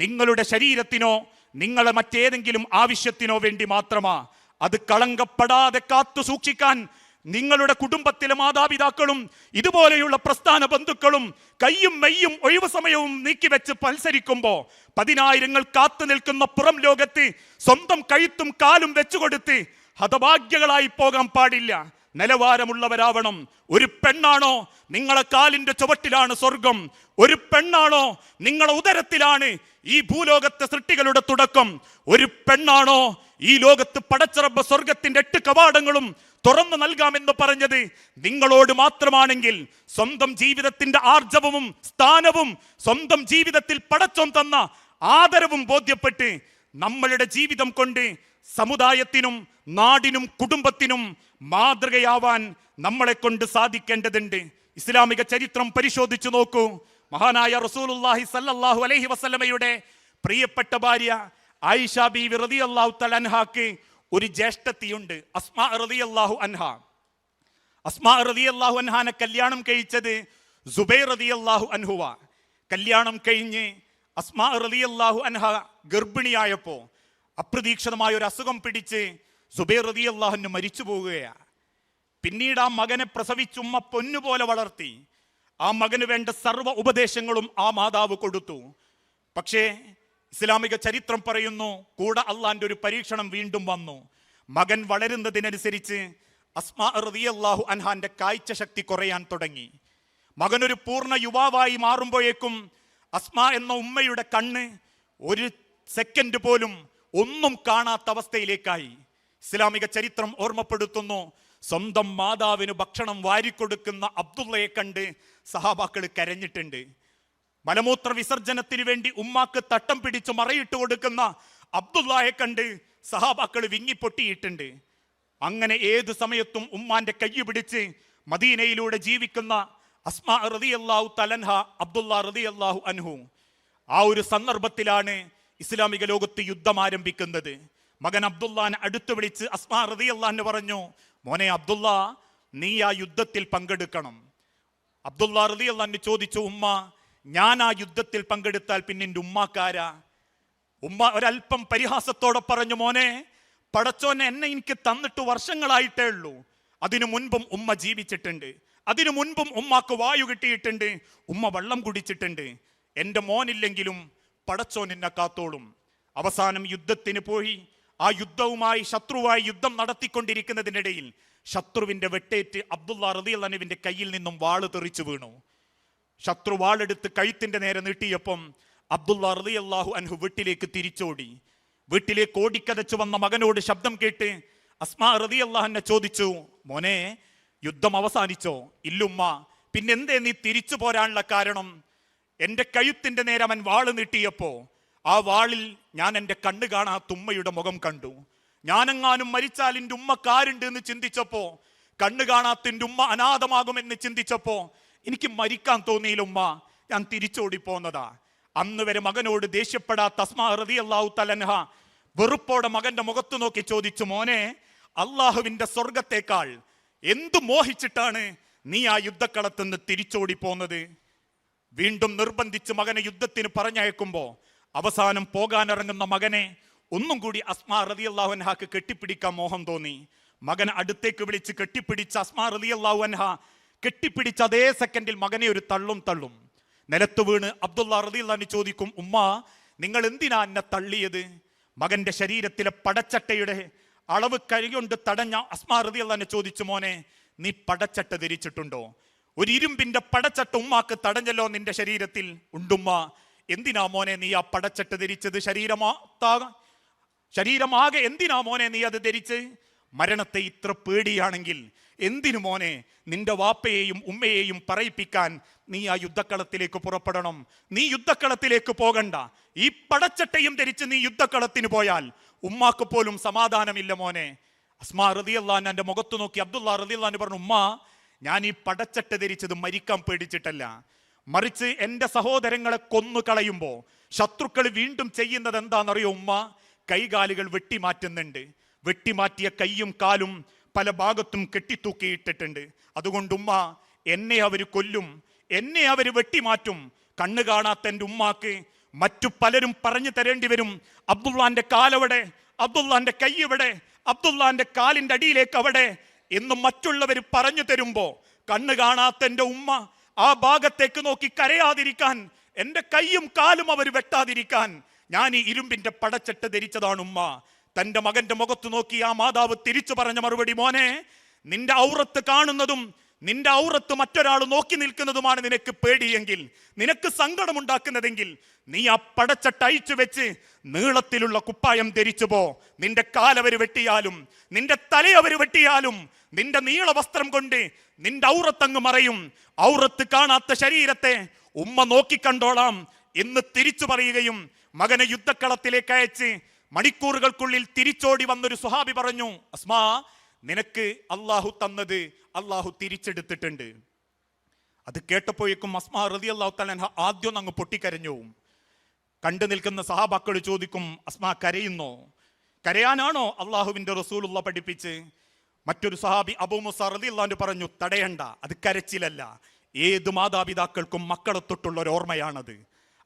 നിങ്ങളുടെ ശരീരത്തിനോ നിങ്ങളെ മറ്റേതെങ്കിലും ആവശ്യത്തിനോ വേണ്ടി മാത്രമാ. അത് കളങ്കപ്പെടാതെ കാത്തു സൂക്ഷിക്കാൻ നിങ്ങളുടെ കുടുംബത്തിലെ മാതാപിതാക്കളും ഇതുപോലെയുള്ള പ്രസ്ഥാന ബന്ധുക്കളും കയ്യും മെയ്യും ഒഴിവു സമയവും നീക്കിവെച്ച് മത്സരിക്കുമ്പോ 10,000 കാത്തു നിൽക്കുന്ന പുറം ലോകത്ത് സ്വന്തം കഴുത്തും കാലും വെച്ചുകൊടുത്ത് ഹതഭാഗ്യകളായി പോകാൻ പാടില്ല. നിലവാരമുള്ളവരാവണം. ഒരു പെണ്ണാണോ നിങ്ങളെ കാലിന്റെ ചുവട്ടിലാണ് സ്വർഗം, ഒരു പെണ്ണാണോ നിങ്ങളെ ഉദരത്തിലാണ് ഈ ഭൂലോകത്തെ സൃഷ്ടികളുടെ തുടക്കം, ഒരു പെണ്ണാണോ ഈ ലോകത്ത് പടച്ചറബ് സ്വർഗത്തിന്റെ 8 കവാടങ്ങളും തുറന്നു നൽകാമെന്ന് പറഞ്ഞത് നിങ്ങളോട് മാത്രമാണെങ്കിൽ സ്വന്തം ജീവിതത്തിന്റെ ആർജവവും സ്ഥാനവും സ്വന്തം ജീവിതത്തിൽ പടച്ചോൻ തന്ന ആദരവും ബോധ്യപ്പെട്ട് നമ്മളുടെ ജീവിതം കൊണ്ട് സമുദായത്തിനും നാടിനും കുടുംബത്തിനും മാതൃകയാവാൻ നമ്മളെ കൊണ്ട് സാധിക്കേണ്ടതുണ്ട്. ഇസ്ലാമിക ചരിത്രം പരിശോധിച്ചു നോക്കൂ. മഹാനായ റസൂലുള്ളാഹി സ്വല്ലല്ലാഹു അലൈഹി വസല്ലമയുടെ പ്രിയപ്പെട്ട ഭാര്യ ആയിഷ ബീവി റളിയല്ലാഹു തആല അൻഹാക്ക് ഒരു ജ്യേഷ്ഠത്തിയുണ്ട്, അസ്മാ റളിയല്ലാഹു അൻഹ. അസ്മാ റളിയല്ലാഹു അൻഹാനെ കല്യാണം കഴിച്ചത് സുബൈർ റളിയല്ലാഹു അൻഹുവ. കല്യാണം കഴിഞ്ഞ് അസ്മാ റളിയല്ലാഹു അൻഹ ഗർഭിണിയായപ്പോ അപ്രതീക്ഷിതമായ ഒരു അസുഖം പിടിച്ച് സുബൈർ റളിയല്ലാഹു അൻഹു മരിച്ചു പോവുകയാണ്. പിന്നീട് ആ മകനെ പ്രസവിച്ചുമ്മ പൊന്നുപോലെ വളർത്തി. ആ മകന് വേണ്ട സർവ്വ ഉപദേശങ്ങളും ആ മാതാവ് കൊടുത്തു. പക്ഷേ ഇസ്ലാമിക ചരിത്രം പറയുന്നു കൂടെ അള്ളാന്റെ ഒരു പരീക്ഷണം വീണ്ടും വന്നു. മകൻ വളരുന്നതിനനുസരിച്ച് അസ്മാ റളിയല്ലാഹു അൻഹാന്റെ കാഴ്ച ശക്തി കുറയാൻ തുടങ്ങി. മകനൊരു പൂർണ്ണ യുവാവായി മാറുമ്പോഴേക്കും അസ്മാ എന്ന ഉമ്മയുടെ കണ്ണ് ഒരു സെക്കൻഡ് പോലും ഒന്നും കാണാത്ത അവസ്ഥയിലേക്കായി. ഇസ്ലാമിക ചരിത്രം ഓർമ്മപ്പെടുത്തുന്നു, സ്വന്തം മാതാവിന് ഭക്ഷണം വാരിക്കൊടുക്കുന്ന അബ്ദുള്ളയെ കണ്ട് സഹാബാക്കൾ കരഞ്ഞിട്ടുണ്ട്. മലമൂത്ര വിസർജനത്തിന് വേണ്ടി ഉമ്മാക്ക് തട്ടം പിടിച്ച് മറയിട്ട് കൊടുക്കുന്ന അബ്ദുള്ളയെ കണ്ട് സഹാബാക്കൾ വിങ്ങിപ്പൊട്ടിയിട്ടുണ്ട്. അങ്ങനെ ഏത് സമയത്തും ഉമ്മാന്റെ കൈ പിടിച്ച് മദീനയിലൂടെ ജീവിക്കുന്ന അസ്മാ റളിയല്ലാഹു തആല അൻഹ, അബ്ദുള്ള റളിയല്ലാഹു അൻഹു. ആ ഒരു സന്ദർഭത്തിലാണ് ഇസ്ലാമിക ലോകത്ത് യുദ്ധം ആരംഭിക്കുന്നത്. മകൻ അബ്ദുള്ളാനെ അടുത്ത് വിളിച്ച് അസ്മാ റളിയല്ലാഹു അൻഹ പറഞ്ഞു, മോനെ അബ്ദുള്ള, നീ ആ യുദ്ധത്തിൽ പങ്കെടുക്കണം. അബ്ദുള്ള റളിയല്ലാഹു അൻഹു ചോദിച്ചു, ഉമ്മ ഞാൻ ആ യുദ്ധത്തിൽ പങ്കെടുത്താൽ പിന്നെ എൻ്റെ ഉമ്മാക്കാരാ? ഉമ്മ ഒരല്പം പരിഹാസത്തോടെ പറഞ്ഞു, മോനെ പടച്ചോനെ എന്നെ എനിക്ക് തന്നിട്ട് വർഷങ്ങളായിട്ടേ ഉള്ളൂ. അതിനു മുൻപും ഉമ്മ ജീവിച്ചിട്ടുണ്ട്, അതിനു മുൻപും ഉമ്മാക്ക് വായു കിട്ടിയിട്ടുണ്ട്, ഉമ്മ വെള്ളം കുടിച്ചിട്ടുണ്ട്. എൻ്റെ മോനില്ലെങ്കിലും പടച്ചോൻ എന്നെ കാത്തോളും. അവസാനം യുദ്ധത്തിന് പോയി ആ യുദ്ധവുമായി ശത്രുവായി യുദ്ധം നടത്തിക്കൊണ്ടിരിക്കുന്നതിനിടയിൽ ശത്രുവിന്റെ വെട്ടേറ്റ് അബ്ദുള്ള റളിയല്ലാഹു അൻഹുവിന്റെ കയ്യിൽ നിന്നും വാള് തെറിച്ചു വീണു. ശത്രു വാളെടുത്ത് കഴുത്തിന്റെ നേരെ നീട്ടിയപ്പം അബ്ദുള്ള റളിയല്ലാഹു അൻഹു വീട്ടിലേക്ക് തിരിച്ചോടി. വീട്ടിലേക്ക് ഓടിക്കതച്ചു വന്ന മകനോട് ശബ്ദം കേട്ട് അസ്മാ റളിയല്ലാഹു അൻഹ ചോദിച്ചു, മോനെ യുദ്ധം അവസാനിച്ചോ? ഇല്ലുമ്മ. പിന്നെന്തേ നീ തിരിച്ചു പോരാനുള്ള കാരണം? എൻ്റെ കഴുത്തിന്റെ നേരെ അവൻ വാള് നീട്ടിയപ്പോ ആ വാളിൽ ഞാൻ എൻ്റെ കണ്ണ് കാണാത്ത ഉമ്മയുടെ മുഖം കണ്ടു. ഞാനെങ്ങാനും മരിച്ചാൽ എൻ്റെ ഉമ്മക്കാരുണ്ട് എന്ന് ചിന്തിച്ചപ്പോ, കണ്ണ് കാണാത്ത എൻ്റെ ഉമ്മ അനാഥമാകുമെന്ന് ചിന്തിച്ചപ്പോ എനിക്ക് മരിക്കാൻ തോന്നിയില്ല ഉമ്മ, ഞാൻ തിരിച്ചോടി പോന്നതാ. അന്ന് വരെ മകനോട് ദേഷ്യപ്പെടാത്ത അസ്മാ റളിയല്ലാഹു തആല അൻഹ വെറുപ്പോടെ മകന്റെ മുഖത്ത് നോക്കി ചോദിച്ചു, മോനെ അള്ളാഹുവിന്റെ സ്വർഗത്തേക്കാൾ എന്തു മോഹിച്ചിട്ടാണ് നീ ആ യുദ്ധക്കളത്തുനിന്ന് തിരിച്ചോടി പോന്നത്? വീണ്ടും നിർബന്ധിച്ച് മകനെ യുദ്ധത്തിന് പറഞ്ഞയക്കുമ്പോ അവസാനം പോകാനിറങ്ങുന്ന മകനെ ഒന്നും കൂടി അസ്മാ റളിയല്ലാഹു അൻഹാക്ക് കെട്ടിപ്പിടിക്കാൻ മോഹം തോന്നി. മകൻ അടുത്തേക്ക് വിളിച്ച് കെട്ടിപ്പിടിച്ച അസ്മാ റളിയല്ലാഹു അൻഹ കെട്ടിപ്പിടിച്ച അതേ സെക്കൻഡിൽ മകനെ ഒരു തള്ളും. നിലത്ത് വീണ് അബ്ദുള്ള റളിയല്ലാഹു അൻഹു ചോദിക്കും, ഉമ്മ നിങ്ങൾ എന്തിനാ എന്നെ തള്ളിയത്? മകന്റെ ശരീരത്തിലെ പടച്ചട്ടയുടെ അളവ് കൈകൊണ്ട് തടഞ്ഞ അസ്മാ റളിയല്ലാഹു അൻഹ ചോദിച്ചു, മോനെ നീ പടച്ചട്ട ധരിച്ചിട്ടുണ്ടോ? ഒരു ഇരുമ്പിന്റെ പടച്ചട്ട ഉമ്മാക്ക് തടഞ്ഞല്ലോ നിന്റെ ശരീരത്തിൽ. ഉണ്ടുമ്മ. എന്തിനാ മോനെ നീ ആ പടച്ചട്ട ധരിച്ചത്? ശരീരമാകെ എന്തിനാ മോനെ നീ അത് ധരിച്ച്? മരണത്തെ ഇത്ര പേടിയാണെങ്കിൽ എന്തിനു മോനെ നിന്റെ വാപ്പയെയും ഉമ്മയെയും പറയിപ്പിക്കാൻ നീ ആ യുദ്ധക്കളത്തിലേക്ക് പുറപ്പെടണം? നീ യുദ്ധക്കളത്തിലേക്ക് പോകണ്ട. ഈ പടച്ചട്ടയും ധരിച്ച് നീ യുദ്ധക്കളത്തിന് പോയാൽ ഉമ്മാക്ക് പോലും സമാധാനമില്ല മോനെ. അസ്മാ റളിയല്ലാഹു അൻഹ എൻ്റെ മുഖത്ത് നോക്കി അബ്ദുള്ള റളിയല്ലാഹു അൻഹു പറഞ്ഞു, ഉമ്മ ഞാൻ ഈ പടച്ചട്ട ധരിച്ചത് മരിക്കാൻ പേടിച്ചിട്ടല്ല, മറിച്ച് എൻ്റെ സഹോദരങ്ങളെ കൊന്നു കളയുമ്പോ ശത്രുക്കൾ വീണ്ടും ചെയ്യുന്നത് എന്താണെന്നറിയോ ഉമ്മ? കൈകാലുകൾ വെട്ടിമാറ്റുന്നുണ്ട്. വെട്ടിമാറ്റിയ കൈയും കാലും പല ഭാഗത്തും കെട്ടിത്തൂക്കിയിട്ടിട്ടുണ്ട്. അതുകൊണ്ട് ഉമ്മ എന്നെ അവർ കൊല്ലും, എന്നെ അവർ വെട്ടിമാറ്റും. കണ്ണ് കാണാത്ത എൻ്റെ ഉമ്മാക്ക് മറ്റു പലരും പറഞ്ഞു തരേണ്ടി വരും, അബ്ദുള്ളാന്റെ കാലവിടെ, അബ്ദുള്ളാന്റെ കൈ എവിടെ, അബ്ദുള്ളാന്റെ കാലിന്റെ അടിയിലേക്ക് അവിടെ എന്ന് മറ്റുള്ളവർ പറഞ്ഞു തരുമ്പോ കണ്ണ് കാണാത്ത എൻ്റെ ഉമ്മ ആ ഭാഗത്തേക്ക് നോക്കി കരയാതിരിക്കാൻ, എൻ്റെ കൈയും കാലും അവർ വെട്ടാതിരിക്കാൻ ഞാൻ ഈ ഇരുമ്പിന്റെ പടച്ചട്ട് ധരിച്ചതാണ് ഉമ്മ. തന്റെ മകന്റെ മുഖത്ത് നോക്കി ആ മാതാവ് തിരിച്ചു പറഞ്ഞ മറുപടി, മോനെ നിന്റെ ഔറത്ത് കാണുന്നതും നിന്റെ ഔറത്ത് മറ്റൊരാൾ നോക്കി നിൽക്കുന്നതുമാണ് നിനക്ക് പേടിയെങ്കിൽ, നിനക്ക് സങ്കടമുണ്ടാക്കുന്നതെങ്കിൽ നീ ആ പടച്ചട്ട അയച്ചു വെച്ച് നീളത്തിലുള്ള കുപ്പായം ധരിച്ചു പോ. നിന്റെ കാലവര് വെട്ടിയാലും നിന്റെ തലയവര് വെട്ടിയാലും നിന്റെ നീള വസ്ത്രം കൊണ്ട് നിന്റെ ഔറത്തങ്ങ് മറയും. ഔറത്ത് കാണാത്ത ശരീരത്തെ ഉമ്മ നോക്കിക്കണ്ടോളാം എന്ന് തിരിച്ചു പറയുകയും മകനെ യുദ്ധക്കളത്തിലേക്ക് അയച്ച് മണിക്കൂറുകൾക്കുള്ളിൽ തിരിച്ചോടി വന്നൊരു സ്വഹാബി പറഞ്ഞു, അസ്മാ നിനക്ക് അള്ളാഹു തന്നത് അള്ളാഹു തിരിച്ചെടുത്തിട്ടുണ്ട്. അത് കേട്ടപ്പോഴേക്കും അസ്മാ റളിയല്ലാഹു തആല അൻഹ ആദ്യം അങ്ങ് പൊട്ടിക്കരഞ്ഞു. കണ്ടു നിൽക്കുന്ന സഹാബാക്കൾ ചോദിക്കും, അസ്മാ കരയുന്നോ? കരയാനാണോ അള്ളാഹുവിന്റെ റസൂലുള്ള പഠിപ്പിച്ച്? മറ്റൊരു സഹാബി അബൂ മൂസ റളിയല്ലാഹു അൻഹു പറഞ്ഞു, തടയണ്ട, അത് കരച്ചിലല്ല. ഏത് മാതാപിതാക്കൾക്കും മക്കളെ തൊട്ടുള്ള ഒരു ഓർമ്മയാണത്.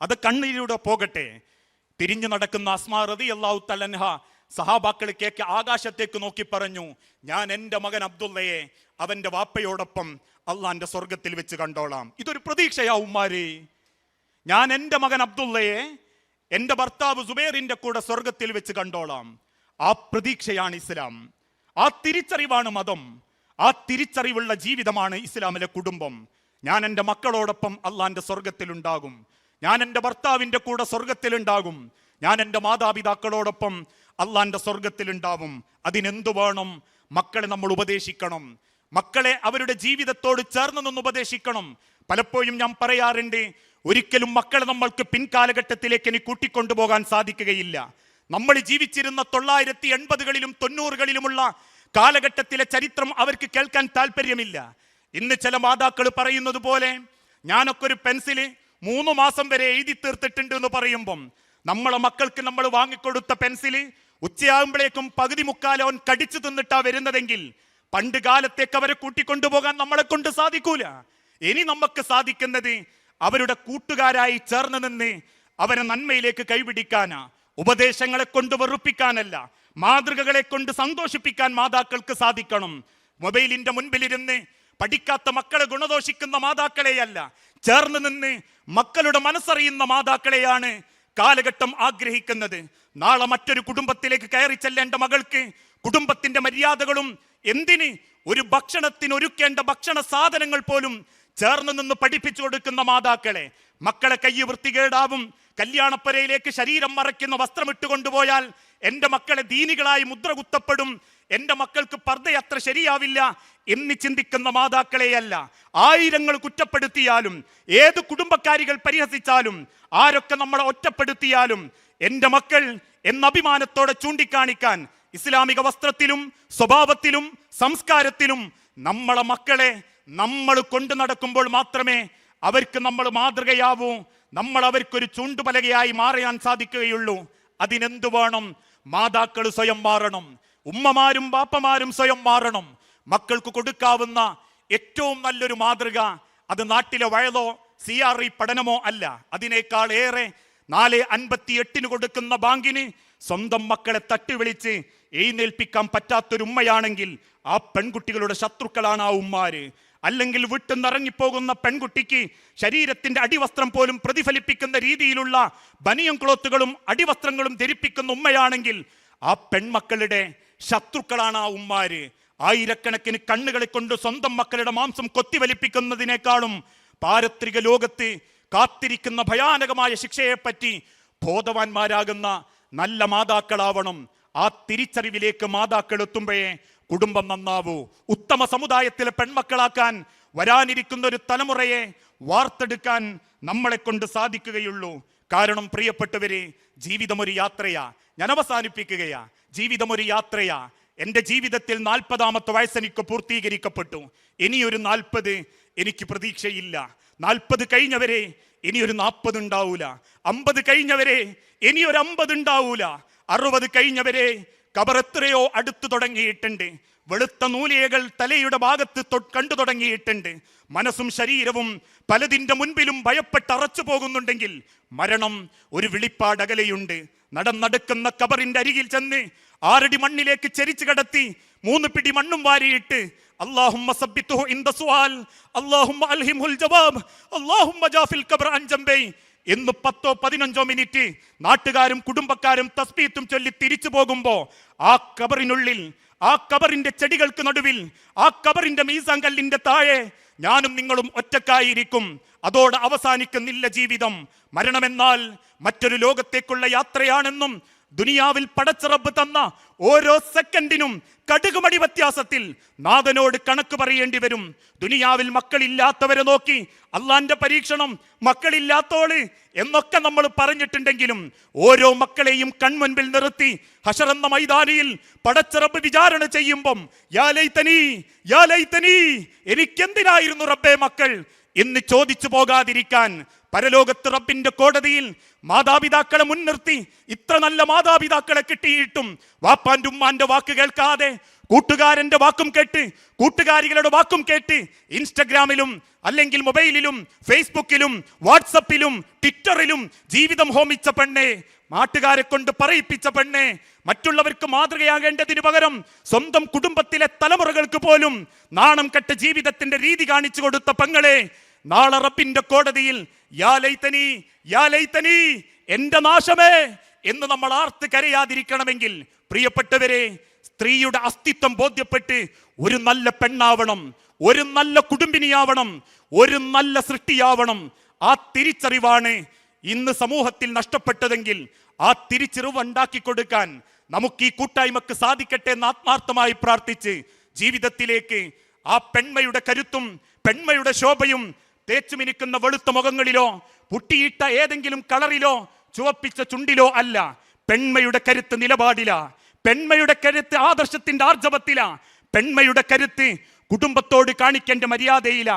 അത് കണ്ണീരിലൂടെ പോകട്ടെ. തിരിഞ്ഞു നടക്കുന്ന അസ്മാ റളിയല്ലാഹു തആല അൻഹ സഹാബാക്കൾ കേക്ക് ആകാശത്തേക്ക് നോക്കി പറഞ്ഞു, ഞാൻ എൻ്റെ മകൻ അബ്ദുള്ളയെ അവന്റെ വാപ്പയോടൊപ്പം അള്ളാന്റെ സ്വർഗത്തിൽ വെച്ച് കണ്ടോളാം. ഇതൊരു പ്രതീക്ഷയാ ഉമ്മാരെ. ഞാൻ എൻ്റെ മകൻ അബ്ദുള്ളയെ എൻ്റെ ഭർത്താവ് സുബൈറിന്റെ കൂടെ സ്വർഗത്തിൽ വെച്ച് കണ്ടോളാം. ആ പ്രതീക്ഷയാണ് ഇസ്ലാം. ആ തിരിച്ചറിവാണ് മതം. ആ തിരിച്ചറിവുള്ള ജീവിതമാണ് ഇസ്ലാമിലെ കുടുംബം. ഞാൻ എൻ്റെ മക്കളോടൊപ്പം അള്ളാന്റെ സ്വർഗത്തിലുണ്ടാകും. ഞാൻ എൻ്റെ ഭർത്താവിന്റെ കൂടെ സ്വർഗത്തിലുണ്ടാകും. ഞാൻ എൻ്റെ മാതാപിതാക്കളോടൊപ്പം അള്ളാന്റെ സ്വർഗത്തിലുണ്ടാവും. അതിനെന്തു വേണം? മക്കളെ നമ്മൾ ഉപദേശിക്കണം. മക്കളെ അവരുടെ ജീവിതത്തോട് ചേർന്ന് നിന്ന് ഉപദേശിക്കണം. പലപ്പോഴും ഞാൻ പറയാറുണ്ട്, ഒരിക്കലും മക്കളെ നമ്മൾക്ക് പിൻകാലഘട്ടത്തിലേക്ക് ഇനി കൂട്ടിക്കൊണ്ടുപോകാൻ സാധിക്കുകയില്ല. നമ്മൾ ജീവിച്ചിരുന്ന 1980കളിലും 90കളിലുമുള്ള കാലഘട്ടത്തിലെ ചരിത്രം അവർക്ക് കേൾക്കാൻ താല്പര്യമില്ല. ഇന്ന് ചില മാതാക്കൾ പറയുന്നത് പോലെ ഞാനൊക്കെ ഒരു പെൻസില് 3 മാസം വരെ എഴുതി തീർത്തിട്ടുണ്ട് എന്ന് പറയുമ്പം നമ്മളെ മക്കൾക്ക് നമ്മൾ വാങ്ങിക്കൊടുത്ത പെൻസില് ഉച്ചയാകുമ്പോഴേക്കും പകുതി മുക്കാലോൻ കടിച്ചു തിന്നിട്ടാ വരുന്നതെങ്കിൽ പണ്ട് കാലത്തേക്ക് അവരെ കൂട്ടിക്കൊണ്ടുപോകാൻ നമ്മളെ കൊണ്ട് സാധിക്കൂല. ഇനി നമുക്ക് സാധിക്കുന്നത് അവരുടെ കൂട്ടുകാരായി ചേർന്ന് നിന്ന് അവരെ നന്മയിലേക്ക് കൈപിടിക്കാനാ. ഉപദേശങ്ങളെ കൊണ്ട് വെറുപ്പിക്കാനല്ല, മാതൃകകളെ കൊണ്ട് സന്തോഷിപ്പിക്കാൻ മാതാക്കൾക്ക് സാധിക്കണം. മൊബൈലിന്റെ മുൻപിലിരുന്ന് പഠിക്കാത്ത മക്കളെ ഗുണദോഷിക്കുന്ന മാതാക്കളെയല്ല, ചേർന്ന് നിന്ന് മക്കളുടെ മനസ്സറിയുന്ന മാതാക്കളെയാണ് കാലഘട്ടം ആഗ്രഹിക്കുന്നത്. നാളെ മറ്റൊരു കുടുംബത്തിലേക്ക് കയറി ചെല്ലേണ്ട മകൾക്ക് കുടുംബത്തിന്റെ മര്യാദകളും എന്തിന് ഒരു ഭക്ഷണത്തിന് ഒരുക്കേണ്ട ഭക്ഷണ സാധനങ്ങൾ പോലും ചേർന്ന് നിന്ന് പഠിപ്പിച്ചു കൊടുക്കുന്ന മാതാക്കളെ, മക്കളെ കൈ വൃത്തികേടാവും, കല്യാണപ്പരയിലേക്ക് ശരീരം മറയ്ക്കുന്ന വസ്ത്രം ഇട്ടുകൊണ്ടുപോയാൽ എൻ്റെ മക്കളെ ദീനികളായി മുദ്ര കുത്തപ്പെടും, എൻ്റെ മക്കൾക്ക് പർദ്ദ അത്ര ശരിയാവില്ല എന്ന് ചിന്തിക്കുന്ന മാതാക്കളെയല്ല. ആയിരങ്ങൾ കുറ്റപ്പെടുത്തിയാലും, ഏത് കുടുംബക്കാരികൾ പരിഹസിച്ചാലും, ആരൊക്കെ നമ്മളെ ഒറ്റപ്പെടുത്തിയാലും, എൻ്റെ മക്കൾ എന്ന അഭിമാനത്തോടെ ചൂണ്ടിക്കാണിക്കാൻ ഇസ്ലാമിക വസ്ത്രത്തിലും സ്വഭാവത്തിലും സംസ്കാരത്തിലും നമ്മളെ മക്കളെ നമ്മൾ കൊണ്ടു നടക്കുമ്പോൾ മാത്രമേ അവർക്ക് നമ്മൾ മാതൃകയാവൂ, നമ്മൾ അവർക്കൊരു ചൂണ്ടുപലകയായി മാറാൻ സാധിക്കുകയുള്ളൂ. അതിനെന്തു വേണം? മാതാക്കൾ സ്വയം മാറണം, ഉമ്മമാരും ബാപ്പമാരും സ്വയം മാറണം. മക്കൾക്ക് കൊടുക്കാവുന്ന ഏറ്റവും നല്ലൊരു മാതൃക അത് നാട്ടിലെ വയലോ CRE പഠനമോ അല്ല. അതിനേക്കാൾ ഏറെ 4:58 കൊടുക്കുന്ന ബാങ്കിന് സ്വന്തം മക്കളെ തട്ടി വിളിച്ച് എഴുന്നേൽപ്പിക്കാൻ പറ്റാത്തൊരു ഉമ്മയാണെങ്കിൽ ആ പെൺകുട്ടികളുടെ ശത്രുക്കളാണ് ആ ഉമ്മാര്. അല്ലെങ്കിൽ വിട്ടുനിറങ്ങിപ്പോകുന്ന പെൺകുട്ടിക്ക് ശരീരത്തിന്റെ അടിവസ്ത്രം പോലും പ്രതിഫലിപ്പിക്കുന്ന രീതിയിലുള്ള ബനിയൻ ക്ലോത്തുകളും അടിവസ്ത്രങ്ങളും ധരിപ്പിക്കുന്ന ഉമ്മയാണെങ്കിൽ ആ പെൺമക്കളുടെ ശത്രുക്കളാണ് ആ ഉമ്മാര്. ആയിരക്കണക്കിന് കണ്ണുകളെ കൊണ്ട് സ്വന്തം മക്കളുടെ മാംസം കൊത്തിവലിപ്പിക്കുന്നതിനേക്കാളും പാരത്രിക ലോകത്ത് കാത്തിരിക്കുന്ന ഭയാനകമായ ശിക്ഷയെപ്പറ്റി ബോധവാന്മാരാകുന്ന നല്ല മാതാക്കളാവണം. ആ തിരിച്ചറിവിലേക്ക് മാതാക്കൾ എത്തുമ്പോഴേ കുടുംബം നന്നാവൂ. ഉത്തമ സമുദായത്തിലെ പെൺമക്കളാക്കാൻ വരാനിരിക്കുന്ന ഒരു തലമുറയെ വാർത്തെടുക്കാൻ നമ്മളെ കൊണ്ട് സാധിക്കുകയുള്ളൂ. കാരണം പ്രിയപ്പെട്ടവരെ, ജീവിതം ഒരു യാത്രയാ. ഞാൻ അവസാനിപ്പിക്കുകയാ. ജീവിതം ഒരു യാത്രയാ. എൻ്റെ ജീവിതത്തിൽ 40ാമത്തെ വയസ്സ് എനിക്ക് പൂർത്തീകരിക്കപ്പെട്ടു. ഇനിയൊരു 40 എനിക്ക് പ്രതീക്ഷയില്ല. 40 കഴിഞ്ഞവരെ ഇനിയൊരു 40 ഉണ്ടാവൂല. 50 കഴിഞ്ഞവരെ ഇനിയൊരു 50 ഉണ്ടാവൂല. 60 കഴിഞ്ഞവരെ ഖബർ എത്രയോ അടുത്തു തുടങ്ങിയിട്ടുണ്ട്. വെളുത്ത നൂലിയകൾ തലയുടെ ഭാഗത്ത് കണ്ടു തുടങ്ങിയിട്ടുണ്ട്. മനസ്സും ശരീരവും പലതിൻ്റെ മുൻപിലും ഭയപ്പെട്ട് അറച്ചു പോകുന്നുണ്ടെങ്കിൽ മരണം ഒരു വിളിപ്പാടകലയുണ്ട്. നടക്കുന്ന ഖബറിന്റെ അരികിൽ ചെന്ന് 6 അടി മണ്ണിലേക്ക് ചെരിച്ചു കടത്തി 3 പിടി മണ്ണും വാരിയിട്ട് അല്ലാഹുമ്മ സബ്ബിത്തുഹു ഇൻദ സുആൽ അല്ലാഹുമ്മ അൽഹിംഹുൽ ജവാബ് അല്ലാഹുമ്മ ജാഫിൽ ഖബർ അൻ ജംബൈ എന്ന് 10-15 മിനിറ്റ് നാട്ടുകാരും കുടുംബക്കാരും തസ്ബീത്തും ചൊല്ലി തിരിച്ചു പോകുമ്പോ ആ ഖബറിനുള്ളിൽ, ആ ഖബറിന്റെ ചെടികൾക്ക് നടുവിൽ, ആ ഖബറിന്റെ മീസാൻ കല്ലിന്റെ താഴെ ഞാനും നിങ്ങളും ഒറ്റക്കായിരിക്കും. അതോടെ അവസാനിക്കുന്നില്ല ജീവിതം. മരണമെന്നാൽ മറ്റൊരു ലോകത്തേക്കുള്ള യാത്രയാണെന്നും ദുനിയാവിൽ പടച്ച റബ്ബ് തന്ന ഓരോ സെക്കൻഡിനും കടുകുമടി വ്യത്യാസത്തിൽ നാഥനോട് കണക്ക് പറയേണ്ടി വരും. ദുനിയാവിൽ മക്കളില്ലാത്തവരെ നോക്കി അള്ളാന്റെ പരീക്ഷണം മക്കളില്ലാത്തോള് എന്നൊക്കെ നമ്മൾ പറഞ്ഞിട്ടുണ്ടെങ്കിലും ഓരോ മക്കളെയും കൺമുൻപിൽ നിർത്തി ഹശർ എന്ന മൈതാനിയിൽ പടച്ച റബ്ബ് വിചാരണ ചെയ്യുമ്പം യാ ലൈതനി എനിക്കെന്തിനായിരുന്നു റബ്ബേ മക്കൾ എന്ന് ചോദിച്ചു പോകാതിരിക്കാൻ പരലോകത്ത് റബ്ബിന്റെ കോടതിയിൽ മാതാപിതാക്കളെ മുൻനിർത്തി ഇത്ര നല്ല മാതാപിതാക്കളെ കിട്ടിയിട്ടും വാപ്പാന്റെ ഉമ്മാന്റെ വാക്ക് കേൾക്കാതെ കൂട്ടുകാരന്റെ വാക്കും കേട്ട് കൂട്ടുകാരികളുടെ വാക്കും കേട്ട് ഇൻസ്റ്റഗ്രാമിലും അല്ലെങ്കിൽ മൊബൈലിലും ഫേസ്ബുക്കിലും വാട്സപ്പിലും ട്വിറ്ററിലും ജീവിതം ഹോമിച്ച പെണ്ണെ, നാട്ടുകാരെ കൊണ്ട് പറയിപ്പിച്ച പെണ്ണെ, മറ്റുള്ളവർക്ക് മാതൃകയാകേണ്ടതിനു പകരം സ്വന്തം കുടുംബത്തിലെ തലമുറകൾക്ക് പോലും നാണം കെട്ട ജീവിതത്തിന്റെ രീതി കാണിച്ചു കൊടുത്ത പെങ്ങളെ, നാളെ റബ്ബിന്റെ കോടതിയിൽ യാ ലൈതനി എന്റെ നാശമേ എന്ന് നമ്മൾ ആർത്ത് കരയാതിരിക്കണമെങ്കിൽ പ്രിയപ്പെട്ടവരെ, സ്ത്രീയുടെ അസ്തിത്വം ബോധ്യപ്പെട്ട് ഒരു നല്ല പെണ്ണാവണം, ഒരു നല്ല കുടുംബിനിയാവണം, ഒരു നല്ല സൃഷ്ടിയാവണം. ആ തിരിച്ചറിവാണ് ഇന്ന് സമൂഹത്തിൽ നഷ്ടപ്പെട്ടതെങ്കിൽ ആ തിരിച്ചറിവ് ഉണ്ടാക്കി കൊടുക്കാൻ നമുക്ക് ഈ കൂട്ടായ്മക്ക് സാധിക്കട്ടെ എന്ന് ആത്മാർത്ഥമായി പ്രാർത്ഥിച്ച് ജീവിതത്തിലേക്ക് ആ പെൺമയുടെ കരുത്തും പെൺമയുടെ ശോഭയും തേച്ചു മിനുക്കുന്ന വെളുത്ത മുഖങ്ങളിലോ പുട്ടിയിട്ട ഏതെങ്കിലും കളറിലോ ചുവപ്പിച്ച ചുണ്ടിലോ അല്ല. പെൺമയുടെ കരുത്ത് നിലപാടില, പെൺമയുടെ കരുത്ത് ആദർശത്തിന്റെ ആർജവത്തില, പെൺമയുടെ കരുത്ത് കുടുംബത്തോട് കാണിക്കേണ്ട മര്യാദയില.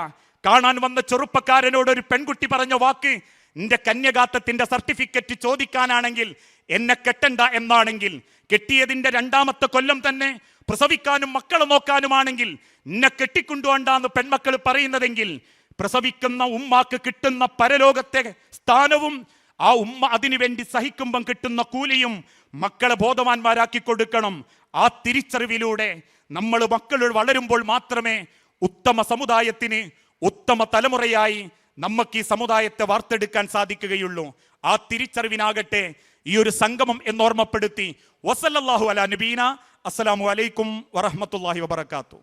കാണാൻ വന്ന ചെറുപ്പക്കാരനോട് ഒരു പെൺകുട്ടി പറഞ്ഞ വാക്ക് നിന്റെ കന്യകാത്വത്തിന്റെ സർട്ടിഫിക്കറ്റ് ചോദിക്കാനാണെങ്കിൽ എന്നെ കെട്ടണ്ട എന്നാണെങ്കിൽ, കെട്ടിയതിന്റെ 2ാമത്തെ കൊല്ലം തന്നെ പ്രസവിക്കാനും മക്കളെ നോക്കാനുമാണെങ്കിൽ എന്നെ കെട്ടിക്കൊണ്ടുപോണ്ടാന്ന് പെൺമക്കൾ പറയുന്നതെങ്കിൽ പ്രസവിക്കുന്ന ഉമ്മാക്ക് കിട്ടുന്ന പരലോകത്തെ സ്ഥാനവും ആ ഉമ്മ അതിനുവേണ്ടി സഹിക്കുമ്പം കിട്ടുന്ന കൂലിയും മക്കളെ ബോധവാന്മാരാക്കി കൊടുക്കണം. ആ തിരിച്ചറിവിലൂടെ നമ്മൾ മക്കൾ വളരുമ്പോൾ മാത്രമേ ഉത്തമ സമുദായത്തിന് ഉത്തമ തലമുറയായി നമുക്ക് ഈ സമുദായത്തെ വാർത്തെടുക്കാൻ സാധിക്കുകയുള്ളൂ. ആ തിരിച്ചറിവിനാകട്ടെ ഈ ഒരു സംഗമം എന്നോർമ്മപ്പെടുത്തി വസല്ലല്ലാഹു അലാ നബീന. അസ്സലാമു അലൈക്കും വറഹ്മത്തുള്ളാഹി വബറകാതുഹു.